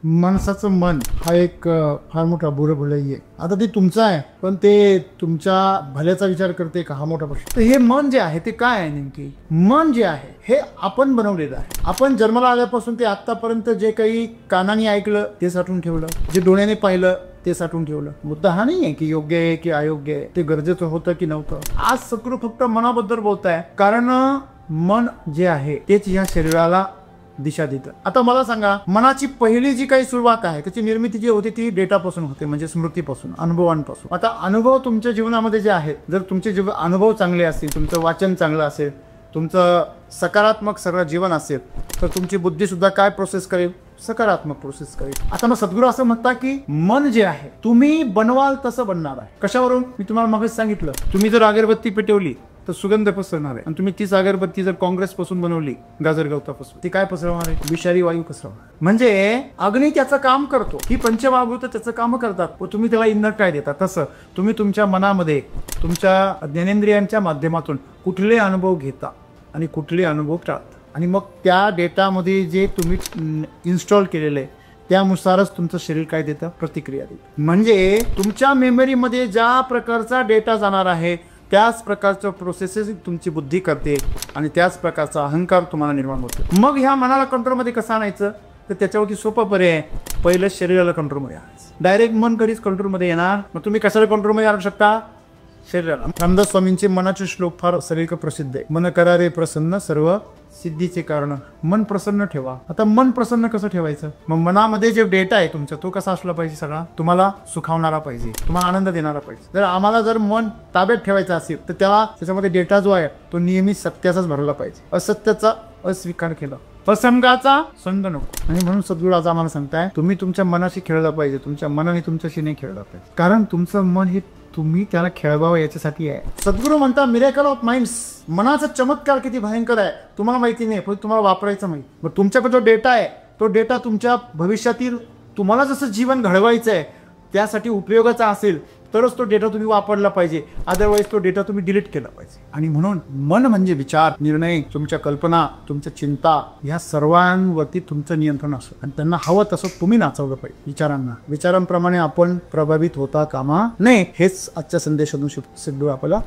माणसाचं मन हा एक फार मोठा बुरबुलई आहे. आता ते तुमचं आहे, पण ते तुमच्या भल्याचा विचार करते का, हा मोठा प्रश्न. तर हे मन जे आहे ते काय आहे नेमकी? मन जे आहे हे आपण बनवलेलं आहे. आपण जन्माला आल्यापासून ते आतापर्यंत जे काही कानाने ऐकलं ते साठवून ठेवलं, जे डोळ्याने पाहिलं ते साठवून ठेवलं. मुद्दा हा नाही आहे की योग्य आहे की अयोग्य आहे, ते गरजेचं होतं की नव्हतं. आज सद्गुरू फक्त मनाबद्दल बोलताय, कारण मन जे आहे तेच या शरीराला दिशा देतं. आता मला सांगा, मनाची पहिली जी काही सुरुवात आहे त्याची निर्मिती जी होती ती डेटापासून होते, म्हणजे स्मृतीपासून, अनुभवांपासून. आता अनुभव तुमच्या जीवनामध्ये जे आहेत, जर तुमचे अनुभव चांगले असतील, तुमचं वाचन चांगलं असेल, तुमचं सकारात्मक सगळं जीवन असेल, तर तुमची बुद्धी सुद्धा काय प्रोसेस करेल? सकारात्मक प्रोसेस करेल. आता मग सद्गुरू असं म्हणतात की मन जे आहे तुम्ही बनवाल तसं बनणार आहे. कशावरून? मी तुम्हाला मागेच सांगितलं, तुम्ही जर अगरबत्ती पेटवली तर सुगंध पसरणार आहे, आणि तुम्ही तीच अगरबत्ती जर काँग्रेस पासून बनवली, गाजर गवतापासून, ती काय पसरवणार आहे? विषारी वायू पसरवणार. म्हणजे अग्नी त्याचं काम करतो, ही पंचमहाभूत त्याचं काम करतात, पण तुम्ही त्याला इंधन काय देता? तसं तुम्ही तुमच्या मनामध्ये तुमच्या ज्ञानेंद्रियांच्या माध्यमातून कुठले अनुभव घेता आणि कुठले अनुभव टाळता, आणि मग त्या डेटामध्ये जे तुम्ही इन्स्टॉल केलेलं आहे त्यानुसारच तुमचं शरीर काय देतं? प्रतिक्रिया देतं. म्हणजे तुमच्या मेमरीमध्ये ज्या प्रकारचा डेटा जाणार आहे त्याच प्रकारचं प्रोसेसेस तुमची बुद्धी करते, आणि त्याच प्रकारचा अहंकार तुम्हाला निर्माण होतो. मग ह्या मनाला कंट्रोलमध्ये कसं आणायचं? तर त्याच्यावरती सोपं पर्याय आहे. पहिलं शरीराला कंट्रोलमध्ये आणायचं. डायरेक्ट मन कधीच कंट्रोलमध्ये येणार. मग तुम्ही कशाला कंट्रोलमध्ये आणू शकता? शरीराला. रामदास स्वामींचे मनाचे श्लोक फार सगळीकडे प्रसिद्ध आहे. मन करा रे प्रसन्न, सर्व सिद्धीचे कारण. मन प्रसन्न ठेवा. आता मन प्रसन्न कसं ठेवायचं? मग मनामध्ये जे डेटा आहे तुमचा तो कसा असला पाहिजे? सगळा तुम्हाला सुखावणारा पाहिजे, तुम्हाला आनंद देणारा पाहिजे. जर आम्हाला जर मन ताब्यात ठेवायचं असेल तर त्याच्यामध्ये डेटा जो आहे तो नेहमी सत्याचाच भरला पाहिजे, असत्याचा अस्वीकार केला, प्रसंगाचा संग नको. आणि म्हणून सद्गुरू आज आम्हाला सांगताय, तुम्ही तुमच्या मनाशी खेळलं पाहिजे, तुमच्या मनाने तुमच्याशी नाही खेळलं पाहिजे. कारण तुमचं मन हे तुम्ही त्याला खेळवावं याच्यासाठी आहे. सद्गुरू म्हणता मिरेकल ऑफ माइंड्स. मनाचा चमत्कार किती भयंकर आहे तुम्हाला माहिती नाही, पण तुम्हाला वापरायचं माहिती. मग तुमच्याकडे जो डेटा आहे तो डेटा तुमच्या भविष्यातील तुम्हाला जसं जीवन घडवायचं आहे त्यासाठी उपयोगाचा असेल तरच तो डेटा तुम्ही वापरला पाहिजे, अदरवाईज तो डेटा तुम्ही डिलीट केला पाहिजे. आणि म्हणून मन म्हणजे विचार, निर्णय, तुमच्या कल्पना, तुमच्या चिंता, ह्या सर्वांवरती तुमचं नियंत्रण असतं, आणि त्यांना हवं तसं तुम्ही नाचवलं पाहिजे. विचारांप्रमाणे आपण प्रभावित होता कामा नये. हेच आजच्या संदेशातून सिद्धू आपल्याला.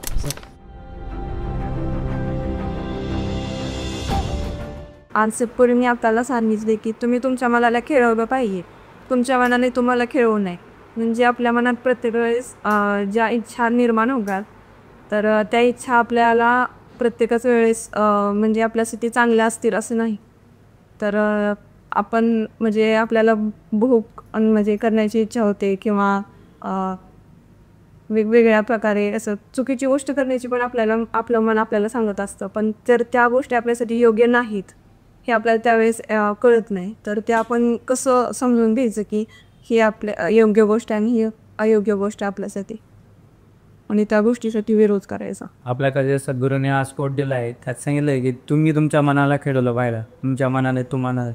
आज सद्गुरू मी आपल्याला सांगितले की तुम्ही तुमच्या मनाला खेळवलं पाहिजे, तुमच्या मनाने तुम्हाला खेळवू नये. म्हणजे आपल्या मनात प्रत्येक वेळेस ज्या इच्छा निर्माण होतात तर त्या इच्छा आपल्याला प्रत्येकच वेळेस म्हणजे आपल्यासाठी चांगल्या असतील असं नाही. तर आपण म्हणजे आपल्याला भूक म्हणजे करण्याची इच्छा होते, किंवा वेगवेगळ्या प्रकारे असं चुकीची गोष्ट करण्याची पण आपलं मन आपल्याला सांगत असतं. पण जर त्या गोष्टी आपल्यासाठी योग्य नाहीत हे आपल्याला त्यावेळेस कळत नाही, तर ते आपण कसं समजून घ्यायचं की ही आपल्या योग्य गोष्ट आणि ही अयोग्य गोष्ट आपल्यासाठी, आणि त्या गोष्टीसाठी विरोध करायचा. आपल्याकडे सद्गुरूने आज कोट दिला आहे, त्यात सांगितलं आहे की तुम्ही तुमच्या मनाला खेळवलं पाहिजे, तुमच्या मनाने तुम्हाला.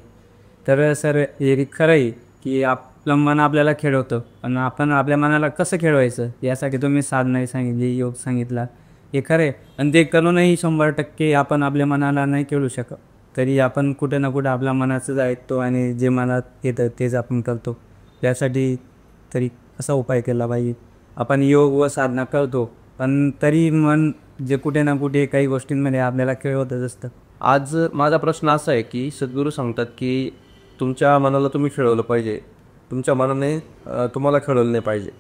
तर सर हे खरं आहे की आपलं मन आपल्याला खेळवतं, पण आपण आपल्या मनाला कसं खेळवायचं यासाठी तुम्ही साधनाही सांगितली, योग सांगितला, हे खरं आहे. आणि ते करूनही 100% आपण आपल्या मनाला नाही खेळू शकत, तरी आपण कुठे ना कुठे आपल्या मनाचं ऐकतो आणि जे मनात येतं तेच आपण करतो. त्यासाठी तरी कसा उपाय केला पाहिजे? आपण योग व साधना करतो, पण तरी मन जे कुठे ना कुठे काही गोष्टींमध्ये आपल्याला खेळवतच असतं. आज माझा प्रश्न असा आहे की सद्गुरू सांगतात की तुमच्या मनाला तुम्ही खेळवलं पाहिजे, तुमच्या मनाने तुम्हाला खेळवलं नाही पाहिजे.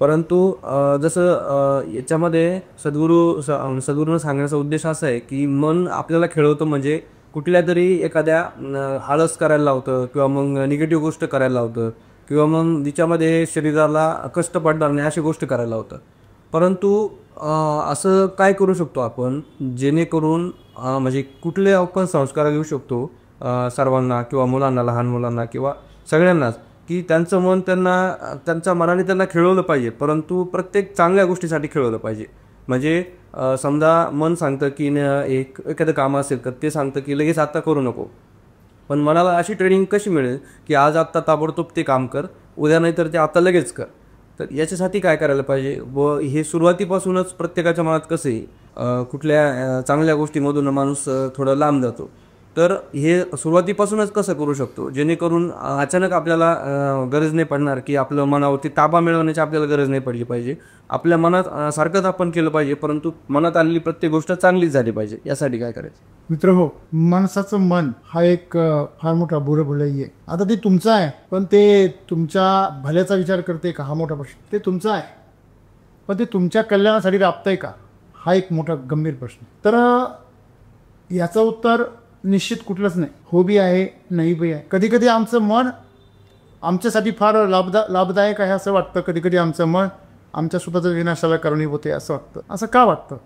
परंतु जसं याच्यामध्ये सद्गुरूनं सांगण्याचा उद्देश असा आहे की मन आपल्याला खेळवतं म्हणजे कुठल्या तरी एखाद्या आळस करायला लावतं, किंवा मग निगेटिव्ह गोष्ट करायला लावतं, किंवा मग जिच्यामध्ये शरीराला कष्ट पडणार नाही अशी गोष्ट करायला लावतं. परंतु असं काय करू शकतो आपण जेणेकरून म्हणजे कुठले आपण संस्कार घेऊ शकतो सर्वांना, किंवा मुलांना, लहान मुलांना किंवा सगळ्यांनाच, की त्यांचं मन त्यांच्या मनाने त्यांना खेळवलं पाहिजे, परंतु प्रत्येक चांगल्या गोष्टीसाठी खेळवलं पाहिजे. म्हणजे समजा मन सांगतं की एखादं काम असेल तर ते सांगतं की लगेच आत्ता करू नको, पण मनाला अशी ट्रेनिंग कशी मिळेल की आज आत्ता ताबडतोब ते काम कर, उद्या नाही तर ते आत्ता लगेच कर. तर याच्यासाठी काय करायला पाहिजे? व हे सुरुवातीपासूनच प्रत्येकाच्या मनात कसं आहे कुठल्या चांगल्या गोष्टीमधून माणूस थोडं लांब जातो, तर हे सुरुवातीपासूनच कसं करू शकतो, जेणेकरून अचानक आपल्याला गरज नाही पडणार की आपलं मनावरती ताबा मिळवण्याची आपल्याला गरज नाही पडली पाहिजे. आपल्या मनात सारखंच आपण केलं पाहिजे, परंतु मनात आलेली प्रत्येक गोष्ट चांगलीच झाली पाहिजे. यासाठी काय करायचं? मित्र हो, माणसाचं मन हा एक फार मोठा बुरबुलई आहे. आता ते तुमचं आहे, पण ते तुमच्या भल्याचा विचार करते का, हा मोठा प्रश्न. ते तुमचं आहे, पण ते तुमच्या कल्याणासाठी राबतंय का, हा एक मोठा गंभीर प्रश्न. तर याचं उत्तर निश्चित कुठलंच नाही. हो बी आहे, नाही बी आहे. कधी कधी आमचं मन आमच्यासाठी फार लाभदायक आहे असं वाटतं. कधी कधी आमचं मन आमच्या स्वतःच्या विनाशाला कारणीभूत आहे असं वाटतं. असं का वाटतं?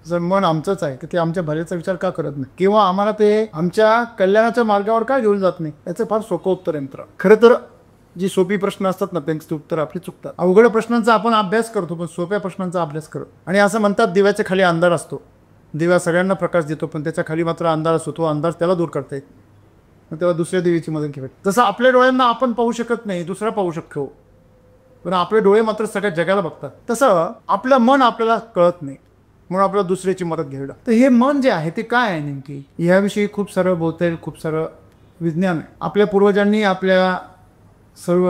जर मन आमचंच आहे तर ते आमच्या भल्याचा विचार का करत नाही, किंवा आम्हाला ते आमच्या कल्याणाच्या मार्गावर का घेऊन जात नाही? याचं फार सोपं उत्तर आहे मित्र. खरं तर जी सोपी प्रश्न असतात ना, त्यांची उत्तर आपली चुकतात. अवघड प्रश्नांचा आपण अभ्यास करतो, पण सोप्या प्रश्नांचा अभ्यास करतो. आणि असं म्हणतात, दिव्याच्या खाली अंधार असतो. दिवा सगळ्यांना प्रकाश देतो, पण त्याच्या खाली मात्र अंधार असतो. तो अंधार त्याला दूर करता येत, मग तेव्हा दुसऱ्या देवीची मदत घ्यावी. तसं आपल्या डोळ्यांना आपण पाहू शकत नाही, दुसरा पाहू शकतो, पण आपले डोळे मात्र सगळ्या जगाला बघतात. तसं आपलं मन आपल्याला कळत नाही, म्हणून आपल्याला दुसऱ्याची मदत घ्यावी लागते. तर हे मन जे आहे ते काय आहे नेमकी, याविषयी खूप सारं बोलता येईल, खूप सारं विज्ञान आहे. आपल्या पूर्वजांनी आपल्या सर्व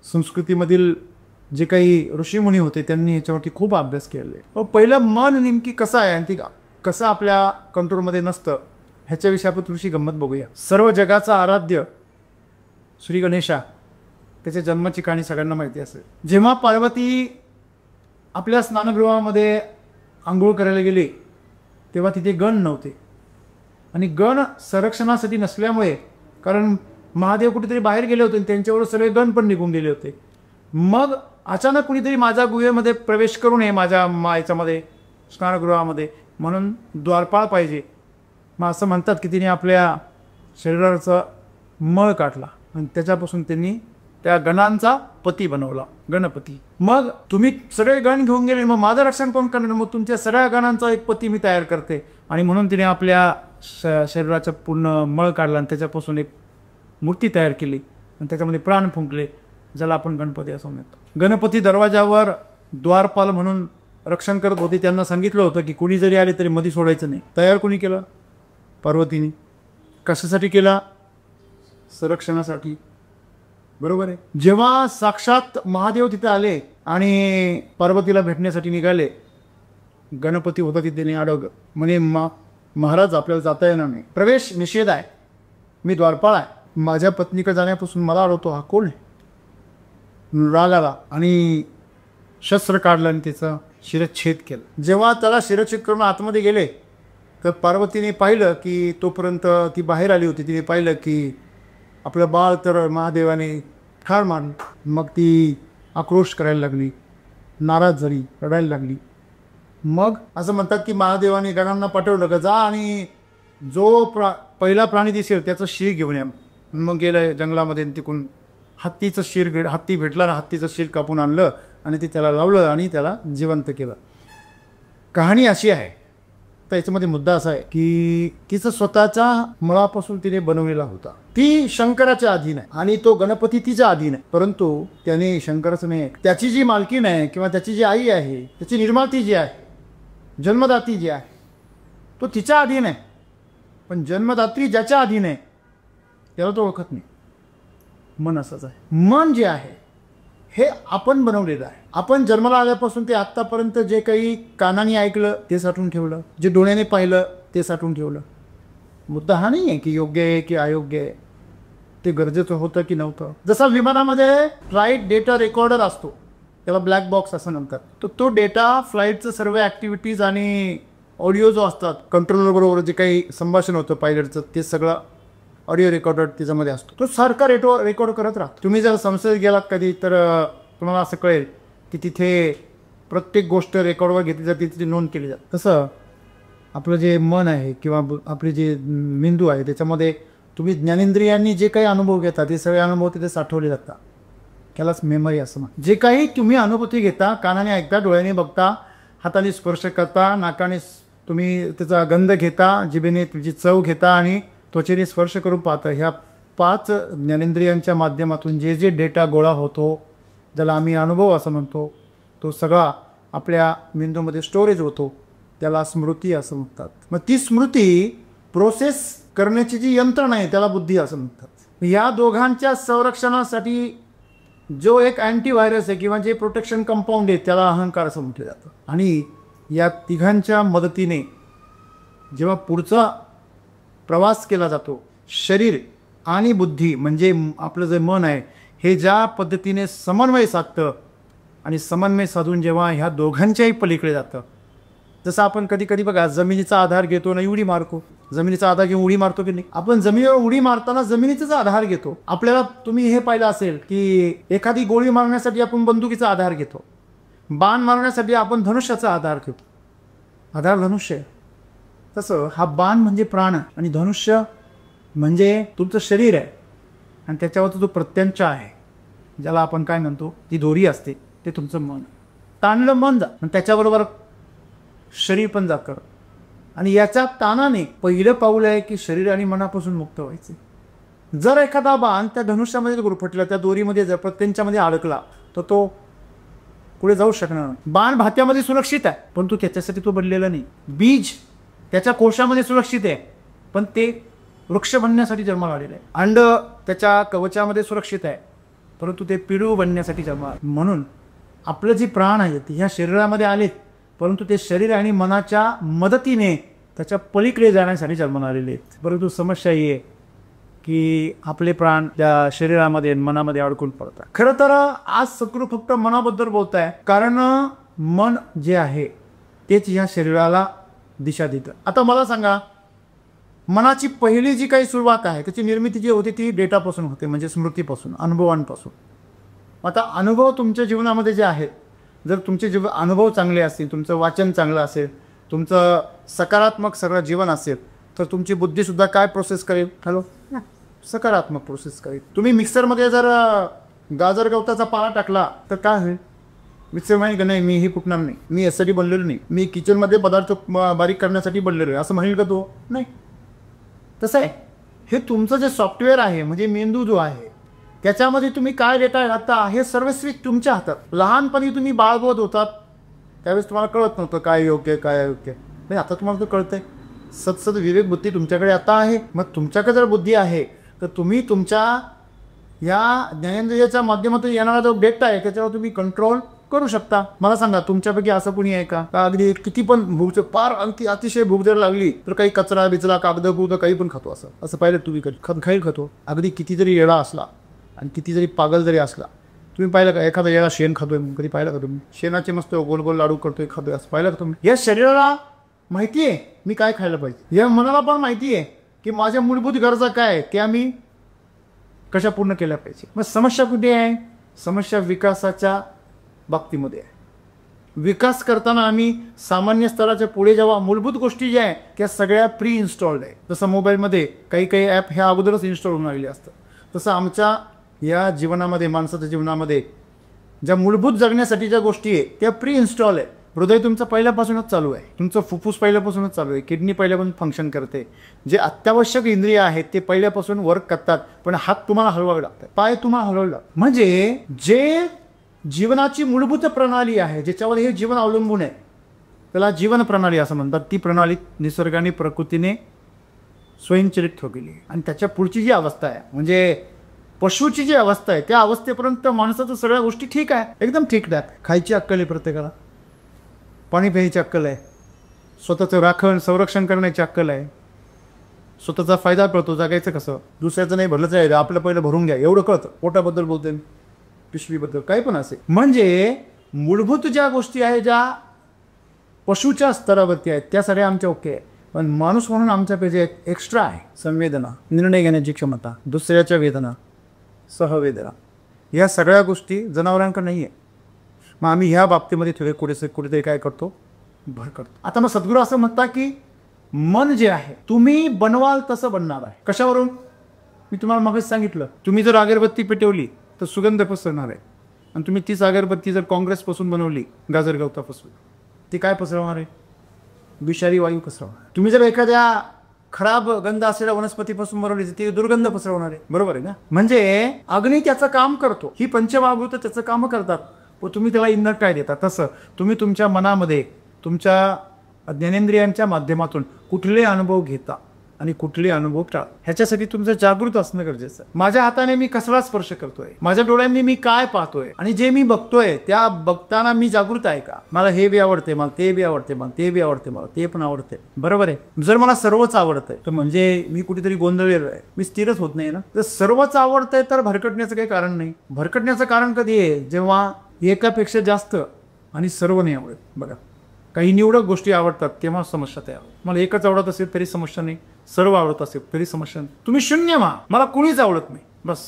संस्कृतीमधील जे काही ऋषीमुनी होते त्यांनी याच्यावरती खूप अभ्यास केलेला आहे. पहिलं मन नेमकी कसं आहे आणि ती कसं आपल्या कंट्रोलमध्ये नसतं, ह्याच्याविषयी आपण थोडीशी गंमत बघूया. सर्व जगाचा आराध्य श्री गणेशा, त्याच्या जन्माची कहाणी सगळ्यांना माहिती असेल. जेव्हा पार्वती आपल्या स्नानगृहामध्ये आंघोळ करायला गेले तेव्हा तिथे गण नव्हते, आणि गण संरक्षणासाठी नसल्यामुळे, कारण महादेव कुठेतरी बाहेर गेले होते आणि त्यांच्यावर सगळे गण पण निघून गेले होते. मग अचानक कुणीतरी माझ्या गुहेमध्ये प्रवेश करू नये, माझ्या याच्यामध्ये स्नानगृहामध्ये, म्हणून द्वारपाळ पाहिजे. मग असं म्हणतात की तिने आपल्या शरीराचा मळ काढला आणि त्याच्यापासून त्यांनी त्या गणांचा पती बनवला, गणपती. मग तुम्ही सगळे गण घेऊन गेले, मग माझं रक्षण कोण करणार? मग तुमच्या सगळ्या गणांचा एक पती मी तयार करते. आणि म्हणून तिने आपल्या शरीराचा पूर्ण मळ काढला आणि त्याच्यापासून एक मूर्ती तयार केली आणि त्याच्यामध्ये प्राण फुंकले, ज्याला आपण गणपती असं म्हणतो. गणपती दरवाजावर द्वारपाल म्हणून रक्षण करत होते. त्यांना सांगितलं होतं की कुणी जरी आले तरी मध्ये सोडायचं नाही. तयार कुणी केलं? पार्वतीने. कशासाठी केला? संरक्षणासाठी. बरोबर आहे. जेव्हा साक्षात महादेव तिथे आले आणि पार्वतीला भेटण्यासाठी निघाले, गणपती होता तिथे अडग, म्हणे महाराज आपल्याला जाता येणार नाही, प्रवेश निषेध आहे, मी द्वारपाळ आहे, माझ्या पत्नीकडे जाण्यापासून मला अडवतो, हा कोण आहे? राग आला आणि शस्त्र काढलं आणि त्याचा शिरच्छेद केला. जेव्हा त्याला शिरच्छेद करून आतमध्ये गेले तर पार्वतीने पाहिलं की, तोपर्यंत ती बाहेर आली होती, तिने पाहिलं की आपलं बाळ तर महादेवाने ठार मारलं. मग ती आक्रोश करायला लागली, नाराज झाली, रडायला लागली. मग असं म्हणतात की महादेवाने गणांना पाठवलं का, जा आणि जो पहिला प्राणी दिसेल त्याचं शीर घेऊन या. मग गेलं जंगलामध्ये, तिकून हत्तीचं शीर हत्ती भेटला ना, हत्तीचं शीर कापून आणलं आणि ते त्याला लावलं आणि त्याला जिवंत केलं. कहाणी अशी आहे. तर याच्यामध्ये मुद्दा असा आहे की तिचं स्वतःच्या मुळापासून तिने बनवलेला होता. ती शंकराच्या अधीन आहे आणि तो गणपती तिच्या अधीन आहे, परंतु त्याने शंकराचं नाही, त्याची जी मालकीण आहे किंवा त्याची जी आई आहे, त्याची निर्माती जी आहे, जन्मदाती जी आहे, तो तिच्या अधीन आहे. पण जन्मदात्री ज्याच्या अधीन आहे त्याला तो ओळखत नाही. मन असंच आहे. मन जे आहे हे आपण बनवलेलं आहे. आपण जन्माला आल्यापासून ते आत्तापर्यंत जे काही कानाने ऐकलं ते साठवून ठेवलं, जे डोळ्याने पाहिलं ते साठवून ठेवलं. मुद्दा हा नाही आहे की योग्य आहे की अयोग्य आहे, ते गरजेचं होतं की नव्हतं. जसा विमानामध्ये फ्लाईट डेटा रेकॉर्डर असतो, त्याला ब्लॅक बॉक्स असं म्हणतात, तर तो डेटा फ्लाईटचं सर्व ॲक्टिव्हिटीज आणि ऑडिओ जो असतात, कंट्रोलरबरोबर जे काही संभाषण होतं पायलटचं, ते सगळं ऑडिओ रेकॉर्डर त्याच्यामध्ये असतो. तो सारखा रेकॉर्ड करत राहतो. तुम्ही जर संसदेत गेलात कधी तर तुम्हाला असं कळेल की तिथे प्रत्येक गोष्ट रेकॉर्डवर घेतली जाते, तिथे नोंद केली जाते. तसं आपलं जे मन आहे किंवा आपले जे मेंदू आहे त्याच्यामध्ये तुम्ही ज्ञानेंद्रियांनी जे काही अनुभव घेता ते सगळे अनुभव तिथे साठवले जातात. त्यालाच मेमरी असं म्हणतात. जे काही तुम्ही अनुभूती घेता, कानाने ऐकता, डोळ्याने बघता, हाताने स्पर्श करता, नाकाने तुम्ही त्याचा गंध घेता, जिभेने तुझी चव घेता आणि त्वचेने स्पर्श करून पाहता, ह्या 5 ज्ञानेंद्रियांच्या माध्यमातून जे जे डेटा गोळा होतो, ज्याला आम्ही अनुभव असं म्हणतो, तो सगळा आपल्या मेंदूमध्ये स्टोरेज होतो, त्याला स्मृती असं म्हणतात. मग ती स्मृती प्रोसेस करण्याची जी यंत्रणा आहे त्याला बुद्धी असं म्हणतात. या दोघांच्या संरक्षणासाठी जो एक अँटीव्हायरस आहे किंवा जे प्रोटेक्शन कंपाऊंड आहे त्याला अहंकार असं म्हटलं जातं. आणि या तिघांच्या मदतीने जेव्हा पुढचा प्रवास केला जातो, शरीर आणि बुद्धी म्हणजे आपलं जे मन आहे हे ज्या पद्धतीने समन्वय साधतं आणि समन्वय साधून जेव्हा ह्या दोघांच्याही पलीकडे जातं, जसं आपण कधी कधी बघा जमिनीचा आधार घेतो ना उडी मारतो, जमिनीचा आधार घेऊन उडी मारतो की नाही. आपण जमिनीवर उडी मारताना जमिनीचाच आधार घेतो. आपल्याला तुम्ही हे पाहिलं असेल की एखादी गोळी मारण्यासाठी आपण बंदुकीचा आधार घेतो, बाण मारण्यासाठी आपण धनुष्याचा आधार घेतो. आधार धनुष्य. तसं हा बाण म्हणजे प्राण आणि धनुष्य म्हणजे तुमचं शरीर आहे आणि त्याच्यावरचा जो प्रत्यंचा आहे ज्याला आपण काय म्हणतो ती दोरी असते ते तुमचं मन. ताणलं मन जा आणि त्याच्याबरोबर शरीर पण जातं. आणि याच्या ताणाने पहिलं पाऊल आहे की शरीर आणि मनापासून मुक्त व्हायचे. जर एखादा बाण त्या धनुष्यामध्ये गुरफटला, त्या दोरीमध्ये जर प्रत्यंच्यामध्ये अडकला तर तो पुढे जाऊ शकणार नाही. बाण भात्यामध्ये सुरक्षित आहे परंतु त्याच्यासाठी तो बनलेला नाही. बीज त्याच्या कोशामध्ये सुरक्षित आहे पण ते वृक्ष बनण्यासाठी जन्माला आलेलं आहे. अंड त्याच्या कवचामध्ये सुरक्षित आहे परंतु ते पिळू बनण्यासाठी जन्माला. म्हणून आपलं जी प्राण आहे ते ह्या शरीरामध्ये आलेत परंतु ते शरीर आणि मनाच्या मदतीने त्याच्या पलीकडे जाण्यासाठी जन्माला आलेले आहेत. परंतु समस्या ही आहे की आपले प्राण त्या शरीरामध्ये मनामध्ये अडकून पडतात. खरं तर आज सद्गुरू फक्त मनाबद्दल बोलत आहे कारण मन जे आहे तेच ह्या शरीराला दिशा देतं. आता मला सांगा, मनाची पहिली जी काही सुरुवात आहे त्याची निर्मिती जी होते ती डेटापासून होते म्हणजे स्मृतीपासून, अनुभवांपासून. आता अनुभव तुमच्या जीवनामध्ये जे आहेत, जर तुमचे अनुभव चांगले असतील, तुमचं वाचन चांगलं असेल, तुमचं सकारात्मक सगळं जीवन असेल तर तुमची बुद्धीसुद्धा काय प्रोसेस करेल? सकारात्मक प्रोसेस करेल. तुम्ही मिक्सरमध्ये जर गाजर गवताचा पाला टाकला तर काय होईल? मिक्सर माहिती का नाही मी हे कुठणार नाही, मी यासाठी बनलेलो नाही, मी किचनमध्ये पदार्थ बारीक करण्यासाठी बनलेलो आहे असं म्हणेल का तो? नाही. तसं आहे हे तुमचं जे सॉफ्टवेअर आहे म्हणजे मेंदू जो आहे त्याच्यामध्ये तुम्ही काय डेटा घालता हे सर्वस्वी तुमच्या हातात. लहानपणी तुम्ही बाळगवत होतात त्यावेळेस तुम्हाला कळत नव्हतं काय योग्य काय अयोग्य. नाही आता तुम्हाला तो कळतंय. सतसत विवेक बुद्धी तुमच्याकडे आता आहे. मग तुमच्याकडे जर बुद्धी आहे तर तुम्ही तुमच्या या ज्ञानेंद्रियाच्या माध्यमातून येणारा जो डेटा आहे त्याच्यावर तुम्ही कंट्रोल करू शकता. मला सांगा तुमच्यापैकी असं कुणी आहे का अगदी किती पण भूक फार अतिशय भूक जर लागली तर काही कचरा बिचरा कागद बुगद काही पण खातो असं पाहिलं तुम्ही कधी? खाईल खातो. अगदी किती जरी येडा असला आणि किती जरी पागल जरी असला तुम्ही पाहिलं का एखादा येडा शेण खातोय कधी पाहिलं का तुम्ही? शेणाचे मस्त गोल गोल लाडू करतोय खातोय असं पाहिलं का तुम्ही? या शरीराला माहिती आहे मी काय खायला पाहिजे, या मनाला पण माहिती आहे की माझ्या मूलभूत गरजा काय आहे त्या मी कशा पूर्ण केल्या पाहिजे. मग समस्या कुठे आहे? समस्या विकासाच्या बाबतीमध्ये आहे. विकास करताना आम्ही सामान्य स्तराच्या पुढे जेव्हा मूलभूत गोष्टी ज्या आहेत त्या सगळ्या प्री इन्स्टॉल्ड आहे. जसं मोबाईलमध्ये काही काही ॲप ह्या अगोदरच इन्स्टॉल होऊन आलेले असतं तसं आमच्या या जीवनामध्ये माणसाच्या जीवनामध्ये ज्या मूलभूत जगण्यासाठी ज्या गोष्टी आहे त्या प्री इन्स्टॉल आहे. हृदय तुमचं पहिल्यापासूनच चालू आहे, तुमचं फुफ्फुस पहिल्यापासूनच चालू आहे, किडनी पहिल्यापासून फंक्शन करते, जे अत्यावश्यक इंद्रिय आहेत ते पहिल्यापासून वर्क करतात. पण हात तुम्हाला हलवावे लागतात, पाय तुम्हाला हलवावे लागतात. म्हणजे जे जीवनाची मूलभूत प्रणाली आहे ज्याच्यावर हे जीवन अवलंबून आहे त्याला जीवन प्रणाली असं म्हणतात. ती प्रणाली निसर्गाने प्रकृतीने स्वयंचलित ठेवली आहे. आणि त्याच्या पुढची जी अवस्था आहे म्हणजे पशुची जी अवस्था आहे त्या अवस्थेपर्यंत माणसाचं सगळ्या गोष्टी ठीक आहे, एकदम ठीकठाक. खायची अक्कल आहे प्रत्येकाला, पाणी प्यायची अक्कल आहे, स्वतःचं राखण संरक्षण करण्याची अक्कल आहे, स्वतःचा फायदा कळतो, जगायचं कसं, दुसऱ्याचं नाही भरलंच आहे आपलं पहिलं भरून घ्या एवढं कळतं. पोटाबद्दल बोलते, पिशवीबद्दल काही पण असेल. म्हणजे मूलभूत ज्या गोष्टी आहेत ज्या पशुच्या स्तरावरती आहेत त्या सगळ्या आमच्या ओके आहे. पण माणूस म्हणून आमच्यापैकी एक एक्स्ट्रा आहे संवेदना, निर्णय घेण्याची क्षमता, दुसऱ्याच्या वेदना, सहवेदना, या सगळ्या गोष्टी जनावरांकडे नाही आहे. मग आम्ही ह्या बाबतीमध्ये थोडे कुठेतरी काय करतो भर करतो. आता मग सद्गुरू असं म्हणतात की मन जे आहे तुम्ही बनवाल तसं बनणार आहे. कशावरून? मी तुम्हाला मागेच सांगितलं, तुम्ही जर अगरबत्ती पेटवली तर सुगंध पसरणार आहे आणि तुम्ही तीच अगरबत्ती जर काँग्रेसपासून बनवली गाजर गवतापासून ती काय पसरवणार आहे? विषारी वायू पसरवणार. तुम्ही जर एखाद्या खराब गंध असलेल्या वनस्पतीपासून बनवली तर ती दुर्गंध पसरवणार आहे. बरोबर आहे ना? म्हणजे अग्नी त्याचं काम करतो, ही पंचमहाभूत त्याचं काम करतात, व तुम्ही त्याला इंधन काय देता. तसं तुम्ही तुमच्या मनामध्ये तुमच्या ज्ञानेंद्रियांच्या माध्यमातून कुठले अनुभव घेता आणि कुठले अनुभव टाळ. ह्याच्यासाठी तुमचं जागृत असणं गरजेचं आहे. माझ्या हाताने मी कसला स्पर्श करतोय, माझ्या डोळ्यांनी मी काय पाहतोय, आणि जे मी बघतोय त्या बघताना मी जागृत आहे का. मला हे बी आवडते, मला ते बी आवडते, मला ते बी आवडते, मला ते पण आवडते. बरोबर आहे. जर मला सर्वच आवडतंय तर म्हणजे मी कुठेतरी गोंधळलेलो आहे, मी स्थिरच होत नाही ना. तर सर्वच आवडतंय तर भरकटण्याचं काही कारण नाही. भरकटण्याचं कारण कधी आहे, जेव्हा एकापेक्षा जास्त आणि सर्व नाही आवडत. बघा, काही निवडक गोष्टी आवडतात तेव्हा समस्या तयार. मला एकच आवडत असेल तरी समस्या नाही, सर्व आवडत असेल तरी समस्या नाही. तुम्ही शून्य व्हा, मला कुणीच आवडत नाही बस,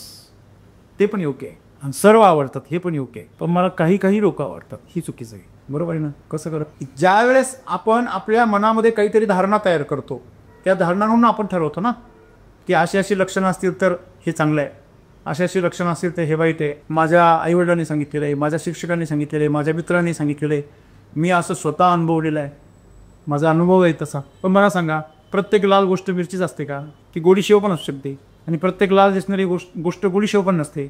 ते पण योग्य आहे. आणि सर्व आवडतात हे पण योग्य आहे. पण मला काही लोक आवडतात ही चुकीचं आहे. बरोबर आहे ना. कसं करत, ज्या वेळेस आपण आपल्या मनामध्ये काहीतरी धारणा तयार करतो, त्या धारणांवरून आपण ठरवतो ना की अशी लक्षणं असतील तर हे चांगलं आहे, अशी लक्षणं असतील तर हे वाईट आहे. माझ्या आईवडिलांनी सांगितलेलं आहे, माझ्या शिक्षकांनी सांगितलेलं आहे, माझ्या मित्रांनी सांगितलेलं आहे, मी असं स्वतः अनुभवलेलं आहे, माझा अनुभव आहे तसा. पण मला सांगा, प्रत्येक लाल गोष्ट मिरचीच असते का? ती गोडीशेव पण असू शकते. आणि प्रत्येक लाल दिसणारी गोष्ट गोडीशेव पण नसते,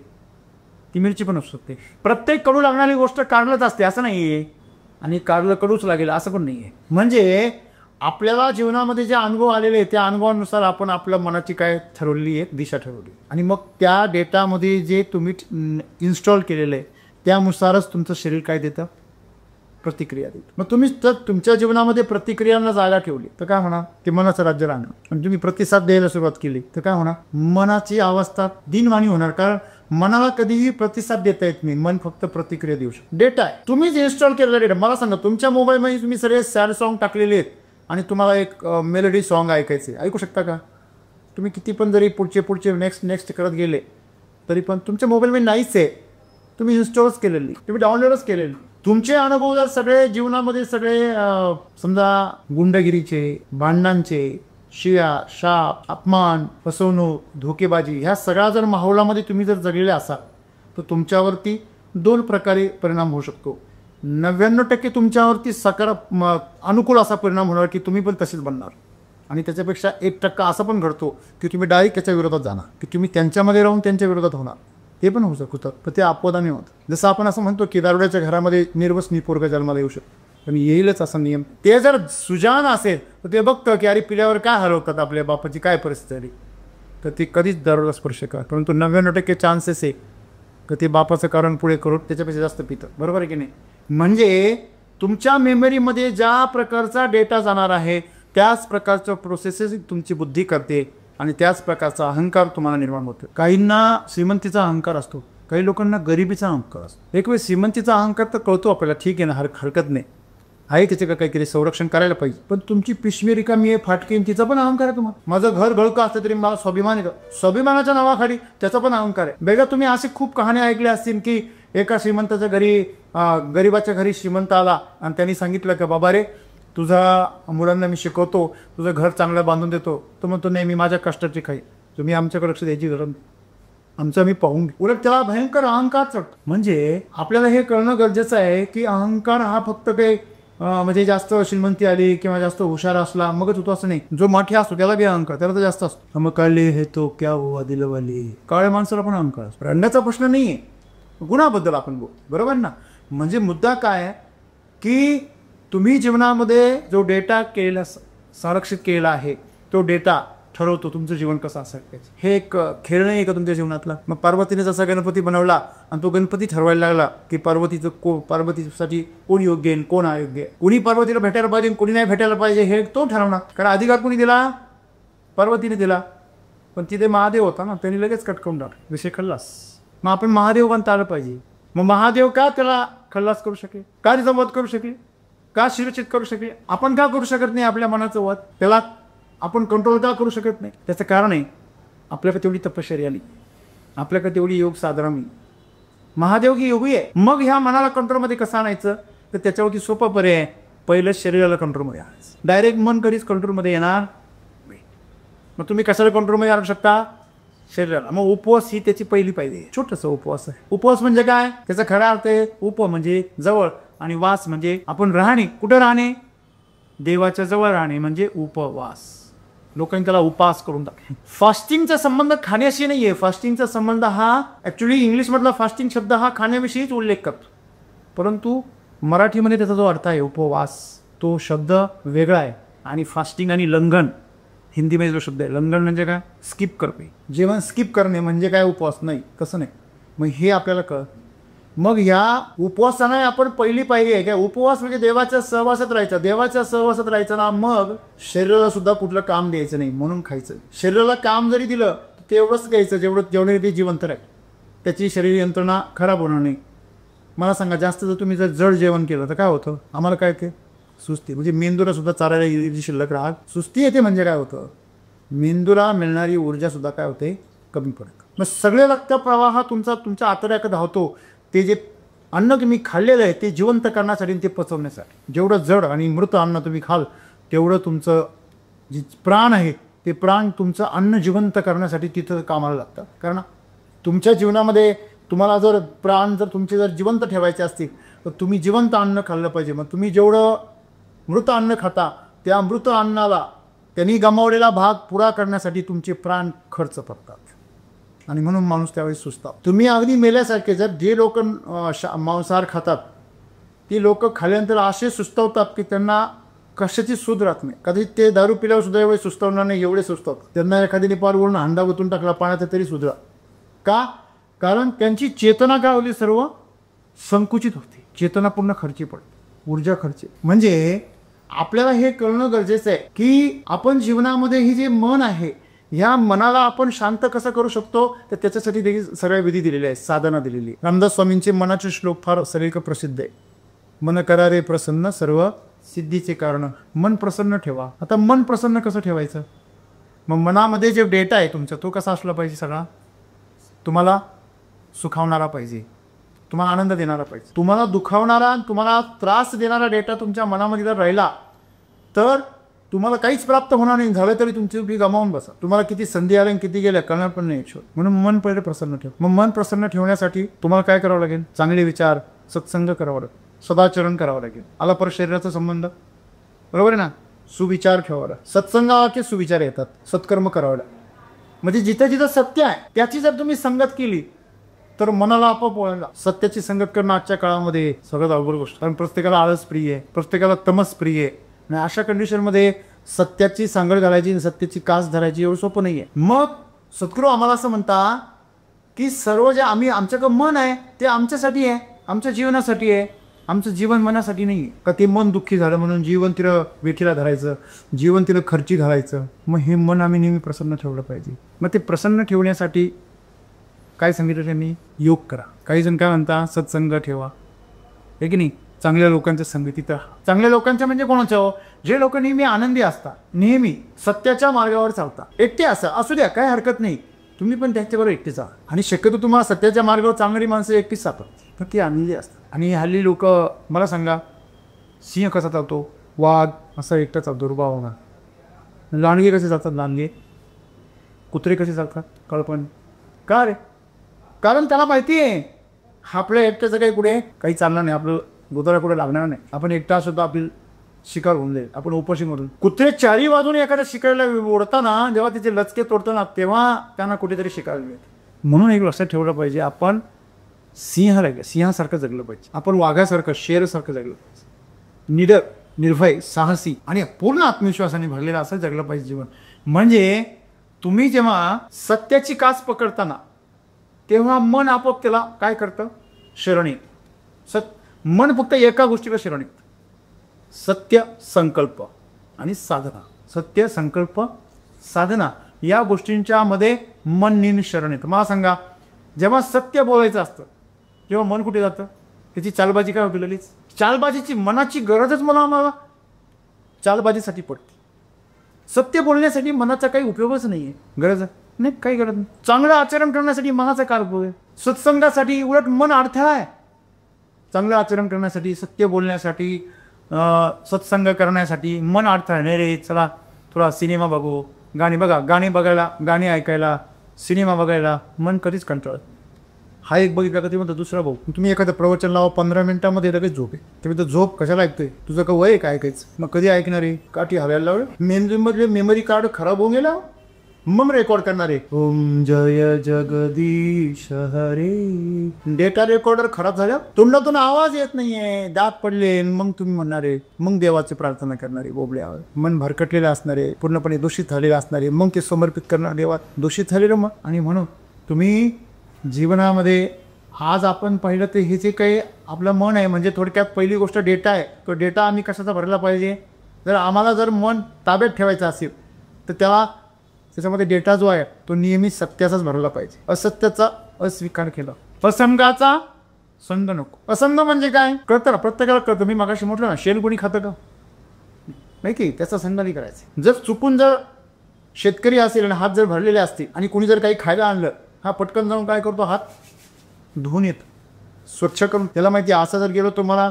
ती मिरची पण असू शकते. प्रत्येक कडू लागणारी गोष्ट कारलंच असते असं नाही आहे, आणि कारलं कडूच लागेल असं पण नाही आहे. म्हणजे आपल्याला जीवनामध्ये जे अनुभव आलेले त्या अनुभवानुसार आपण आपल्या मनाची काय ठरवलेली एक दिशा ठरवली, आणि मग त्या डेटामध्ये जे तुम्ही इन्स्टॉल केलेलं आहे त्यानुसारच तुमचं शरीर काय देतं, प्रतिक्रिया देतं. मग तुम्ही जर तुमच्या जीवनामध्ये प्रतिक्रियांना जागा ठेवली तर काय होणार, ते मनाचं राज्य राहणार. आणि तुम्ही प्रतिसाद द्यायला सुरुवात केली तर काय होणार, मनाची अवस्था दिनवाणी होणार. कारण मनाला कधीही प्रतिसाद देता येत नाही, मन फक्त प्रतिक्रिया देऊ शकतो. डेटा आहे, तुम्हीच इन्स्टॉल केलेला डेटा. मला सांगा, तुमच्या मोबाईलमध्ये तुम्ही सगळे सॅड सॉन्ग टाकलेले आहेत आणि तुम्हाला एक मेलोडी सॉन्ग ऐकायचे, ऐकू शकता का? तुम्ही किती पण जरी पुढचे नेक्स्ट करत गेले तरी पण तुमच्या मोबाईलमध्ये नाहीच आहे. तुम्ही इन्स्टॉलच केलेली, तुम्ही डाउनलोडच केलेली. तुमचे अनुभव जर सगळे जीवनामध्ये सगळे समजा गुंडगिरीचे, भांडणांचे, शिव्या, शाप, अपमान, फसवणूक, धोकेबाजी, ह्या सगळ्या जर माहोलामध्ये तुम्ही जर जगलेले असाल तर तुमच्यावरती 2 प्रकारे परिणाम होऊ शकतो. 99% तुमच्यावरती अनुकूल असा परिणाम होणार की तुम्ही पण तसेच बनणार, आणि त्याच्यापेक्षा 1% असा पण घडतो की तुम्ही डायरेक्ट त्याच्या विरोधात जाणार, की तुम्ही त्यांच्यामध्ये राहून त्यांच्या विरोधात होणार. ते पण होऊ शकतं, पण ते अपवादाने होतं. जसं आपण असं म्हणतो की दारुड्याच्या घरामध्ये निर्वसनी पोरगा जन्माला येऊ शकतो, पण येईलच असा नियम. ते जर सुजान असेल तर ते बघतं की अरे पिल्यावर काय हरवतात, आपल्या बापाची काय परिस्थिती झाली, तर ते कधीच दारूला स्पर्श कर. परंतु 99% चान्सेस आहे की ते बापाचं कारण पुढे करून त्याच्यापेक्षा जास्त पितं. बरोबर आहे की नाही. म्हणजे तुमच्या मेमरीमध्ये ज्या प्रकारचा डेटा जाणार आहे त्याच प्रकारचं प्रोसेसेस तुमची बुद्धी करते, आणि त्याच प्रकारचा अहंकार तुम्हाला निर्माण होतो. काहींना श्रीमंतीचा अहंकार असतो, काही लोकांना गरिबीचा अहंकार असतो. एक वेळ श्रीमंतीचा अहंकार तर कळतो आपल्याला, ठीक आहे ना, हरकत नाही आहे, त्याचे का काहीतरी संरक्षण करायला पाहिजे. पण तुमची पिशवी रिकामी आहे, फाटकी, तिचा पण अहंकार आहे तुम्हाला. माझं घर गळकं असतं तरी मला स्वाभिमान येतं, स्वाभिमानाच्या नावाखाली त्याचा पण अहंकार आहे. बेगा तुम्ही असे खूप कहाण्या ऐकल्या असतील की एका श्रीमंताच्या घरी गरिबाच्या घरी श्रीमंत आला आणि त्यांनी सांगितलं की बाबा रे, तुझ्या मुलांना मी शिकवतो, तुझं घर चांगलं बांधून देतो. तो म्हणतो नाही, मी माझ्या कष्टाची खाई, तुम्ही आमच्याकडे लक्ष द्यायची गरज नाही, आमचं मी पाहून घेऊ. उलट त्याला भयंकर अहंकार चढतो. म्हणजे आपल्याला हे कळणं गरजेचं आहे की अहंकार हा फक्त काही म्हणजे जास्त श्रीमंती आली किंवा जास्त हुशार असला मगच होतो असं नाही. जो मोठे असतो त्याला बी अहंकार, त्याला तर जास्त असतो. मग कळले हे तो क्या हुआ दिलवाले, काळ्या माणसाला पण अहंकार असतो. रडण्याचा प्रश्न नाही आहे, गुणाबद्दल आपण बोल, बरोबर ना. म्हणजे मुद्दा काय आहे की तुम्ही जीवनामध्ये जो डेटा केलेला संरक्षित केलेला आहे तो डेटा ठरवतो तुमचं जीवन कसं असेल. हे एक खेळ नाही आहे का तुमच्या जीवनातला. मग पार्वतीने जसा गणपती बनवला आणि तो गणपती ठरवायला लागला की पार्वतीसाठी कोण योग्य आहे कोण अयोग्य आहे, कोणी पार्वतीला भेटायला पाहिजे कोणी नाही भेटायला पाहिजे हे तो ठरवणार. कारण अधिकार कोणी दिला, पार्वतीने दिला. पण तिथे महादेव होता ना, त्यांनी लगेच कटकवून टाकला, विषय खल्लास. मग आपण महादेव बनता आलं पाहिजे. मग महादेव का त्याला खल्लास करू शकेल, का तिचा वध करू शकेल, का शिरचित करू शकेल. आपण का करू शकत नाही आपल्या मनाचं वध, त्याला आपण कंट्रोल का करू शकत नाही. त्याचं कारण आहे आपल्याकडे तेवढी तपश्चर्या आली, आपल्याकडे तेवढी योग साधना मी. महादेव की योगी आहे. मग ह्या मनाला कंट्रोलमध्ये कसं आणायचं, तर त्याच्यावरती सोपा पर्याय आहे. पहिलं शरीराला कंट्रोलमध्ये आणायचं. डायरेक्ट मन कधीच कंट्रोलमध्ये येणार. मग तुम्ही कशाला कंट्रोलमध्ये आणू शकता, शरीराला. मग उपवास ही त्याची पहिली पाहिजे. छोटंसं उपवास आहे. उपवास म्हणजे काय, त्याचा खरा अर्थ आहे उप म्हणजे जवळ, आणि वास म्हणजे आपण राहणे. कुठं राहणे, देवाच्या जवळ राहणे म्हणजे उपवास. लोकांनी त्याला उपास करून टाकले. फास्टिंगचा संबंध खाण्याशी नाहीये. फास्टिंगचा संबंध हा ऍक्च्युली इंग्लिशमधला फास्टिंग शब्द हा खाण्याविषयीच उल्लेख करतो, परंतु मराठीमध्ये त्याचा जो अर्थ आहे उपवास तो शब्द वेगळा आहे. आणि फास्टिंग आणि लंघन हिंदीमध्ये जो शब्द आहे लंघन म्हणजे काय, स्किप करणे. जेवण स्किप करणे म्हणजे काय, उपवास नाही, कसं नाही. मग हे आपल्याला कळ. मग ह्या उपवासाने आपण पहिली पायरी आहे काय, उपवास म्हणजे देवाच्या सहवासात राहायचं. देवाच्या सहवासात राहायचं ना, मग शरीराला सुद्धा कुठलं काम द्यायचं नाही म्हणून खायचं. शरीराला काम जरी दिलं तर तेवढंच घ्यायचं जेवढे ते जिवंत राहील, त्याची शरीर यंत्रणा खराब होणार नाही. मला सांगा, जास्त जर तुम्ही जर जड जेवण केलं तर काय होतं, आम्हाला काय ते सुस्ती, म्हणजे मेंदूला सुद्धा चालायला शिल्लक राहत सुस्ती येते. म्हणजे काय होतं, मेंदूला मिळणारी ऊर्जा सुद्धा काय होते, कमी पडते. मग सगळे रक्त प्रवाह तुमच्या आतड्याकडे धावतो. ते जे अन्न तुम्ही खाल्लेलं आहे ते जिवंत करण्यासाठी, ते पचवण्यासाठी. जेवढं जड आणि मृत अन्न तुम्ही खाल तेवढं तुमचं जे प्राण आहे ते प्राण तुमचं अन्न जिवंत करण्यासाठी तिथं कामाला लागतं. कारण तुमच्या जीवनामध्ये तुम्हाला जर प्राण जर तुमचे जर जिवंत ठेवायचे असतील तर तुम्ही जिवंत अन्न खाल्लं पाहिजे. मग तुम्ही जेवढं मृत अन्न खाता त्या मृत अन्नाला त्यांनी गमावलेला भाग पुरा करण्यासाठी तुमचे प्राण खर्च करतात. आणि म्हणून माणूस त्यावेळी सुचतात. तुम्ही अगदी मेल्यासारखे, जर जे लोक मांसाहार खातात ती लोक खाल्यानंतर असे सुस्तवतात की त्यांना कशाची सूध राहत नाही. कधी ते दारू पिल्यावर सुद्धा एवढे सुस्तवणार नाही, एवढे सुचतात. त्यांना एखाद्याने पारवरून हांडा ओतून टाकला पाण्याचा तरी सुधरा. का, कारण त्यांची चेतना काय होती, सर्व संकुचित होती. चेतना पूर्ण खर्ची पडते, ऊर्जा खर्ची. म्हणजे आपल्याला हे कळणं गरजेचं आहे की आपण जीवनामध्ये ही जे मन आहे, ह्या मनाला आपण शांत कसं करू शकतो, तर त्याच्यासाठी देखील सगळ्या विधी दिलेल्या आहेत, साधना दिलेली. रामदास स्वामींचे मनाचे श्लोक फार सगळीकडे प्रसिद्ध आहे. मन करा रे प्रसन्न, सर्व सिद्धीचे कारण. मन प्रसन्न ठेवा. आता मन प्रसन्न कसं ठेवायचं, मग मनामध्ये जे डेटा आहे तुमचा तो कसा असला पाहिजे, सगळा तुम्हाला सुखावणारा पाहिजे, तुम्हाला आनंद देणारा पाहिजे. तुम्हाला दुखावणारा, तुम्हाला त्रास देणारा डेटा तुमच्या मनामध्ये जर राहिला तर तुम्हाला काहीच प्राप्त होणार नाही. झालं तरी तुमची उभी गमावून बसा. तुम्हाला किती संधी आल्या आणि किती गेल्या कळणार पण नाही. म्हणून मन पहिले प्रसन्न ठेव. मग मन प्रसन्न ठेवण्यासाठी तुम्हाला काय करावं लागेल, चांगले विचार, सत्संग करावं लागेल, सदाचरण करावं लागेल. आला परत शरीराचा संबंध, बरोबर आहे ना. सुविचार ठेवावा लागेल. सत्संगाचे सुविचार येतात, सत्कर्म करावं लागेल. म्हणजे जिथं जिथं सत्य आहे त्याची जर तुम्ही संगत केली तर मनाला आपोआप वळायला. सत्याची संगत करणं आजच्या काळामध्ये सगळ्यात अवघड गोष्ट. कारण प्रत्येकाला आळस प्रिय आहे, प्रत्येकाला तमस प्रिय आहे. आणि अशा कंडिशनमध्ये सत्याची सांगड घालायची आणि सत्याची कास धरायची एवढं सोपं नाही आहे. मग सद्गुरू आम्हाला असं म्हणता की सर्व जे आमच्याकडं मन आहे ते आमच्यासाठी आहे, आमच्या जीवनासाठी आहे. आमचं जीवन मनासाठी नाही आहे. का ते मन दुःखी झालं म्हणून जीवन तिला वेठीला धरायचं, जीवन तिला खर्ची घालायचं. मग हे मन आम्ही नेहमी प्रसन्न ठेवलं पाहिजे. मग ते प्रसन्न ठेवण्यासाठी काय सांगितलं त्यांनी, योग करा. काही जण काय म्हणता, सत्संग ठेवा, हे की नाही. चांगल्या लोकांच्या संगतीत राहा. चांगल्या लोकांच्या म्हणजे कोणाच्या हो, जे लोक नेहमी आनंदी असतात, नेहमी सत्याच्या मार्गावर चालतात. एकटे असू द्या, काय हरकत नाही, तुम्ही पण त्यांच्याबरोबर एकटे जा. आणि शक्यतो तुम्हाला सत्याच्या मार्गावर चालणारी माणसं एकटीच जातात, तर ती आनंदी असतात. आणि हल्ली लोक, मला सांगा, सिंह कसा चालतो, वाघ असा एकटा चालतो रुबावगा. लांडगे कसे चालतात, लांडगे. कुत्रे कसे चालतात, कळपण. का रे, कारण त्याला माहिती आहे आपल्या एकट्याचं काही पुढे काही चालणार नाही, आपलं गोदरा पुढे लागणार नाही. आपण एकटा असतो तर आपली शिकार होऊन जाईल, आपण उपाशी मरून. कुत्रे चारी बाजून एखाद्या शिकायला ओढताना, जेव्हा तिचे लचके तोडताना, तेव्हा त्यांना कुठेतरी शिकायला मिळते. म्हणून एक लक्षात ठेवलं पाहिजे, आपण सिंहासारखं जगलं पाहिजे, आपण वाघासारखं, शेरसारखं जगलं पाहिजे. निडर, निर्भय, साहसी आणि पूर्ण आत्मविश्वासाने भरलेलं असं जगलं पाहिजे जीवन. म्हणजे तुम्ही जेव्हा सत्याची कास पकडताना तेव्हा मन आपोआप त्याला काय करतं, शरण येतं. मन फक्त एका गोष्टीला शरण येतं, सत्य, संकल्प आणि साधना. सत्य, संकल्प, साधना या गोष्टींच्या मध्ये मन नेहमी शरण येतं. मला सांगा, जेव्हा सत्य बोलायचं असतं तेव्हा मन कुठे जातं, त्याची चालबाजी काय होती, लगेच चालबाजीची मनाची गरजच मला चालबाजीसाठी पडते. सत्य बोलण्यासाठी मनाचा काही उपयोगच नाही आहे, गरज नाही, काही गरज नाही. चांगलं आचरण करण्यासाठी मनाचा काय उपयोग आहे. सत्संगासाठी उलट मन अडथळा आहे. चांगलं आचरण करण्यासाठी, सत्य बोलण्यासाठी, सत्संग करण्यासाठी मन अडथळा नाही रे. चला थोडा सिनेमा बघू, गाणी बघायला, गाणी ऐकायला, सिनेमा बघायला मन कधीच कंटाळत. हा एक बघितला का ते म्हणतो दुसरा भाऊ. तुम्ही एखादं प्रवचन लावा, 15 मिनिटामध्ये लगेच झोप आहे. तुम्ही तर झोप कशाला ऐकतोय, तुझं का वय काय ऐकायचं. मग कधी ऐकणार आहे, काठी हवायला लावलं, मेंदूमधले मेमरी कार्ड खराब होऊन गेला. मग रेकॉर्ड करणार आहे ओम जय जगदीश हरे. डेटा रेकॉर्डर खराब झालं, तोंडातून आवाज येत नाहीये, दात पडले, मग तुम्ही म्हणणारे, मग देवाची प्रार्थना करणारे बोबडे आवाज, मन भरकटलेलं असणारे, पूर्णपणे दूषित झालेलं असणारे, मग ते समर्पित करणार देवात, दूषित झालेलं मग. आणि म्हणून तुम्ही जीवनामध्ये आज आपण पाहिलं ते हे जे काही आपलं मन आहे, म्हणजे थोडक्यात पहिली गोष्ट डेटा आहे. तो डेटा आम्ही कशाचा भरला पाहिजे, जर आम्हाला जर मन ताब्यात ठेवायचं असेल तर त्याच्यामध्ये डेटा जो आहे तो नेहमी सत्याचाच भरला पाहिजे, असत्याचा अस्वीकार केला. असंगाचा संग नको. असंग म्हणजे काय कळतं ना, प्रत्येकाला कळतं. मी मागाशी म्हटलं ना, शेण कोणी खातं का, नाही की त्याचा संग नाही करायचा. जर चुकून जर शेतकरी असेल आणि हात जर भरलेले असतील आणि कोणी जर काही खायला आणलं, हा पटकन जाऊन काय करतो, हात धुवून येतो, स्वच्छ करून. त्याला माहिती आहे असं जर गेलो तर मला